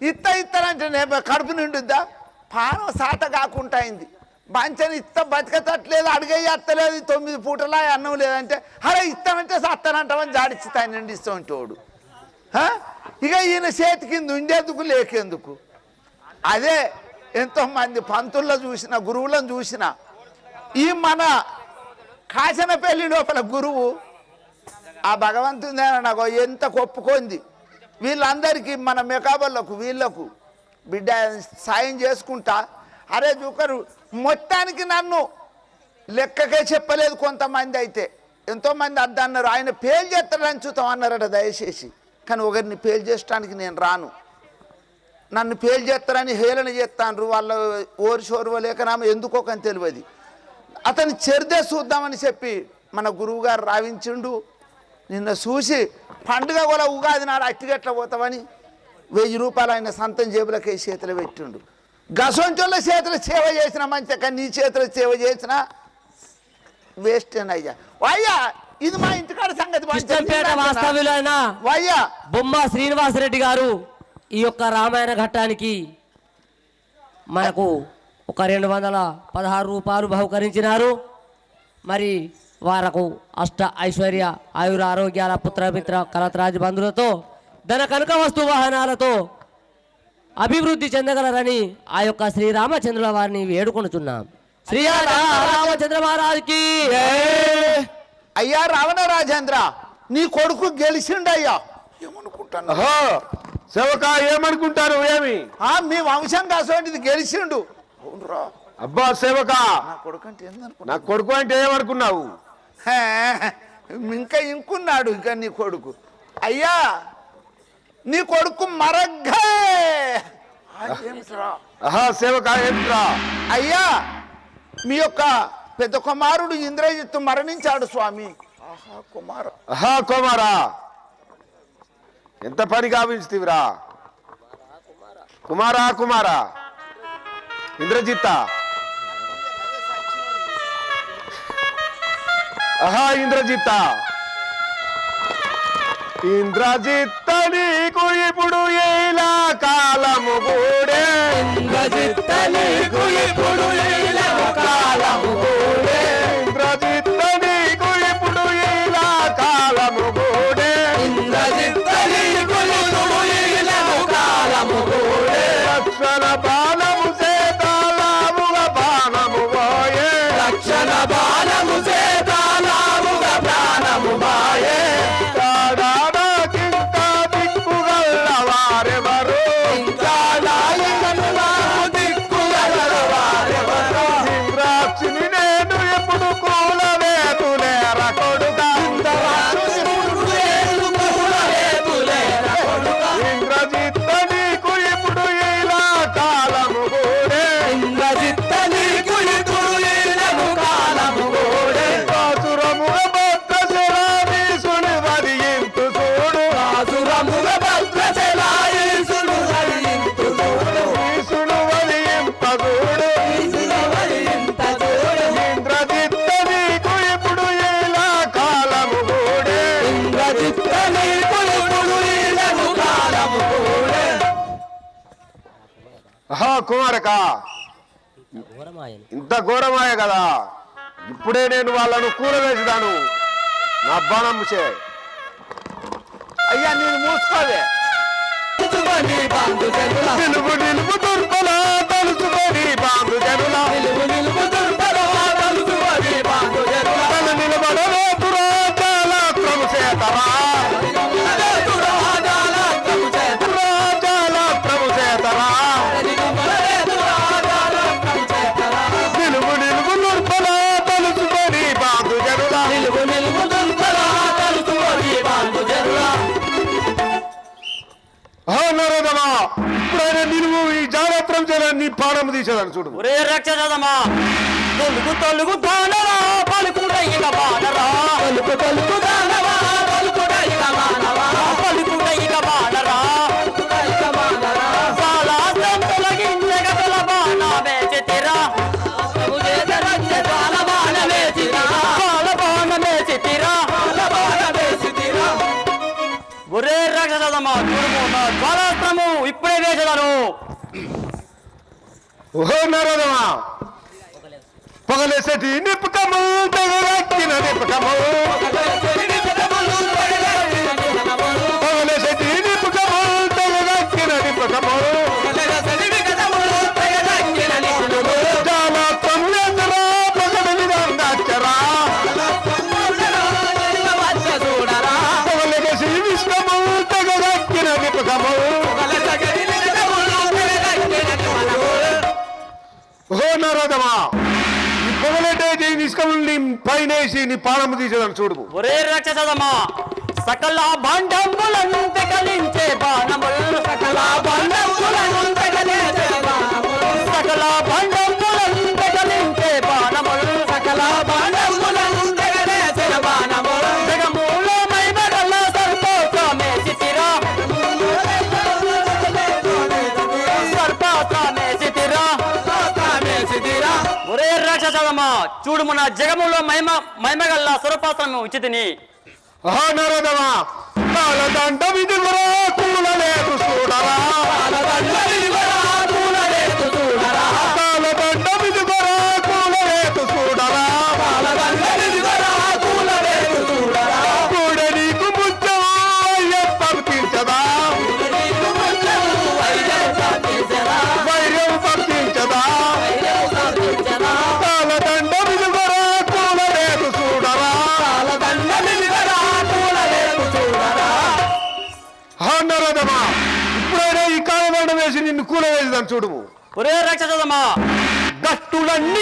ఇత్తనంటే నేను కడుపు నిండుద్దా? పానం సాత కాకుండా అయింది. పంచని బతకతట్లేదు, అడిగేయత్తలేదు. 9 పూటలా అన్నం లేదంటే అరే ఇస్తామంటే సత్తనంటామని జాడిస్తాను నిండి ఇస్తామంటోడు. ఇక ఈయన చేతి కింద ఉండేందుకు లేకేందుకు. అదే ఎంతోమంది పంతుల్లో చూసిన, గురువులను చూసిన. ఈ మన కాచనపల్లి లోపల గురువు ఆ భగవంతుని నాకు ఎంత ఒప్పుకుంది. వీళ్ళందరికీ మన మెకాబర్లకు వీళ్ళకు బిడ్డ సాయం చేసుకుంటా. అరే జూకరు మొత్తానికి నన్ను లెక్కకే చెప్పలేదు. కొంతమంది అయితే ఎంతోమంది అద్దన్నారు. ఆయన పేలు చేస్తాడని చూద్దాం అన్నారట దయచేసి. కానీ ఒకరిని పేలు చేయడానికి నేను రాను. నన్ను పేలు చేస్తారని హేళన చేస్తాను. వాళ్ళ ఓర్చోర్వలేక నామ ఎందుకోకని తెలియదు. అతని చెరిదే చూద్దామని చెప్పి మన గురువు గారు రావించిండు. నిన్న చూసి పండుగ కూడా ఉగాది నాడు అట్టిగట్ల పోతామని 1000 రూపాయలు ఆయన సొంతం జేబులకి చేతులు పెట్టిండు. గసొంచోళ్ళ చేతులు సేవ చేసిన మంచి, కానీ నీ చేతులు సేవ చేసిన వేస్ట్ అయ్యా. అయ్యా ఇది మా ఇంటికాడ సంగతి. వాస్తవ్యులైన వయ్యా బొమ్మ శ్రీనివాసరెడ్డి గారు ఈ యొక్క రామాయణ ఘట్టానికి మనకు ఒక 216 రూపాయలు బహుకరించినారు. మరి వారకు అష్ట ఐశ్వర్య ఆయుర ఆరోగ్యాల పుత్రమిత్ర కలత్రాజ్ బంధువులతో ధన కనక వస్తు వాహనాలతో అభివృద్ధి చెందగలరని ఆ యొక్క శ్రీరామచంద్రుల వారిని వేడుకొనుచున్నాం. శ్రీ రామచంద్ర మహారాజుకి. అయ్యా రావణ రాజేంద్ర, నీ కొడుకు గెలిచిండయ్యా. ఏమనుకుంటాను సేవక ఏమనుకుంటారు? ఏమి మీ వంశం కాసోంటిది గెలిచిండు. అవునరా? అబ్బా సేవక, నా కొడుకు అంటే ఏందనుకో. నా కొడుకు అంటే ఏమనుకున్నావు? ఇంకా ఇంకున్నాడు ఇంకా నీ కొడుకు. అయ్యా నీ కొడుకు మరగ్గా సేవక ఏమిట్రా? అయ్యా మీ యొక్క పెద్ద కుమారుడు ఇంద్రజిత్తు మరణించాడు స్వామి. ఆహా కుమారా, ఎంత పని గావించుతీవిరా కుమారా. కుమారా ఇంద్రజిత్త, ఆహా ఇంద్రజిత్త. ఇంద్రజిత్త నీకు ఇప్పుడు ఏలా కాలము గూడే. ఇంద్రజిత్త నీకు ఇప్పుడు ఏలా కాలము గూడే. ఇంద్రజిత్త నీకు ఇప్పుడు ఏలా కాలము గూడే. ఇంద్రజిత్త నీకు ఇప్పుడు ఏలా కాలము గూడే. రక్షణ బాణము సేతాలాముగా బాణము పోయే. రక్షణ బాణము సేతాలాముగా ప్రాణము పోయే. కుమారక, ఇంత ఘోరమాయ కదా. ఇప్పుడే నేను వాళ్ళను కూలవేసిదాను. నా బాణం చే. అయ్యా నేను మూసుకోవే. నిలువు నిలువు దుర్బల తలుచుకొని బాంబు జనుల. నిలువు నిలువు దుర్బల తలుచుకొని బాంబు జనుల. తల నిలబడవే దురాజాల ప్రభుచేతరా. నిలువు నిలువు దుర్బల తలుచుకొని బాంబు జనుల. నిలువు నిలువు దుర్బల తలుచుకొని బాంబు జనుల. నరదమా, ఇప్పుడైనా నిలువు ఈ జాగ్రత్తం చేయాలని నీ పాడము తీసేదాన్ని చూడు. ఒరే రాక్షసమా, తొలుగు తొలుగు దానవా పలుకుడైన బాణరా. తొలుగు తొలుగు దానవా పలుకుడైన బాణరా. పలుకుడైన బాణరా. సాలాసం తొలగించగ తల బాణమే చితిరా. బాల బాణమే చితిరా. బాల బాణమే చితిరా. బాల బాణమే చితిరా. ఒరే రాక్షసమా, చూడు నా జ్వాలాస్త్రము ఇప్పుడే వేసేదాను. ఓహో నరదమా, పొగలేసటి నిపుకము తెగలెక్కిన నిపుకము. పొగలేసటి నిపుకము తెగలెక్కిన నిపుకము. జాలత్వం ఎదురా పొగడు విధంగాచరా. పొగలేసి విష్కము తెగలెక్కిన నిపుకము. ఓహో నరదమా, ఈ పొగలెట్టేది నిష్కముని పైనేసి నీ పానము తీసేదాన్ని చూడు. ఒరే రాక్షసమా, సకల భాండములను తెగలించే బాణములు. సకల భాండములను తెగలించే బాణములు. సకల భాండములను తెగలించే బాణములు. సకల భాండములను తెగలించే బాణములు. జగములో మైమగల సర్పోసమే చితిరా. సర్పోసమే చితిరా. ఒరే రాక్షసమా, చూడు మన జగములో మైమగల్ల స్వరూపాస్త్రము ఉచితిని. ఆహా నరదమా, కాలదండం ఇది కూడా కూలలేదు చూడరా. కాలదండం ఇది కూడా కూలలేదు చూడరా. కూడ నీకు ముచ్చం అయ్యప్ప తీర్చదా. వైర్యం పంపించదా. కాలదండం ఇది కూడా కూలలేదు చూడరా. నరదమా, ఇప్పుడైనా ఈ కాలదండం వేసి నిన్ను కూలవేసిదాన్ని చూడు. ఒరే రాక్షసమా, గట్టులన్నీ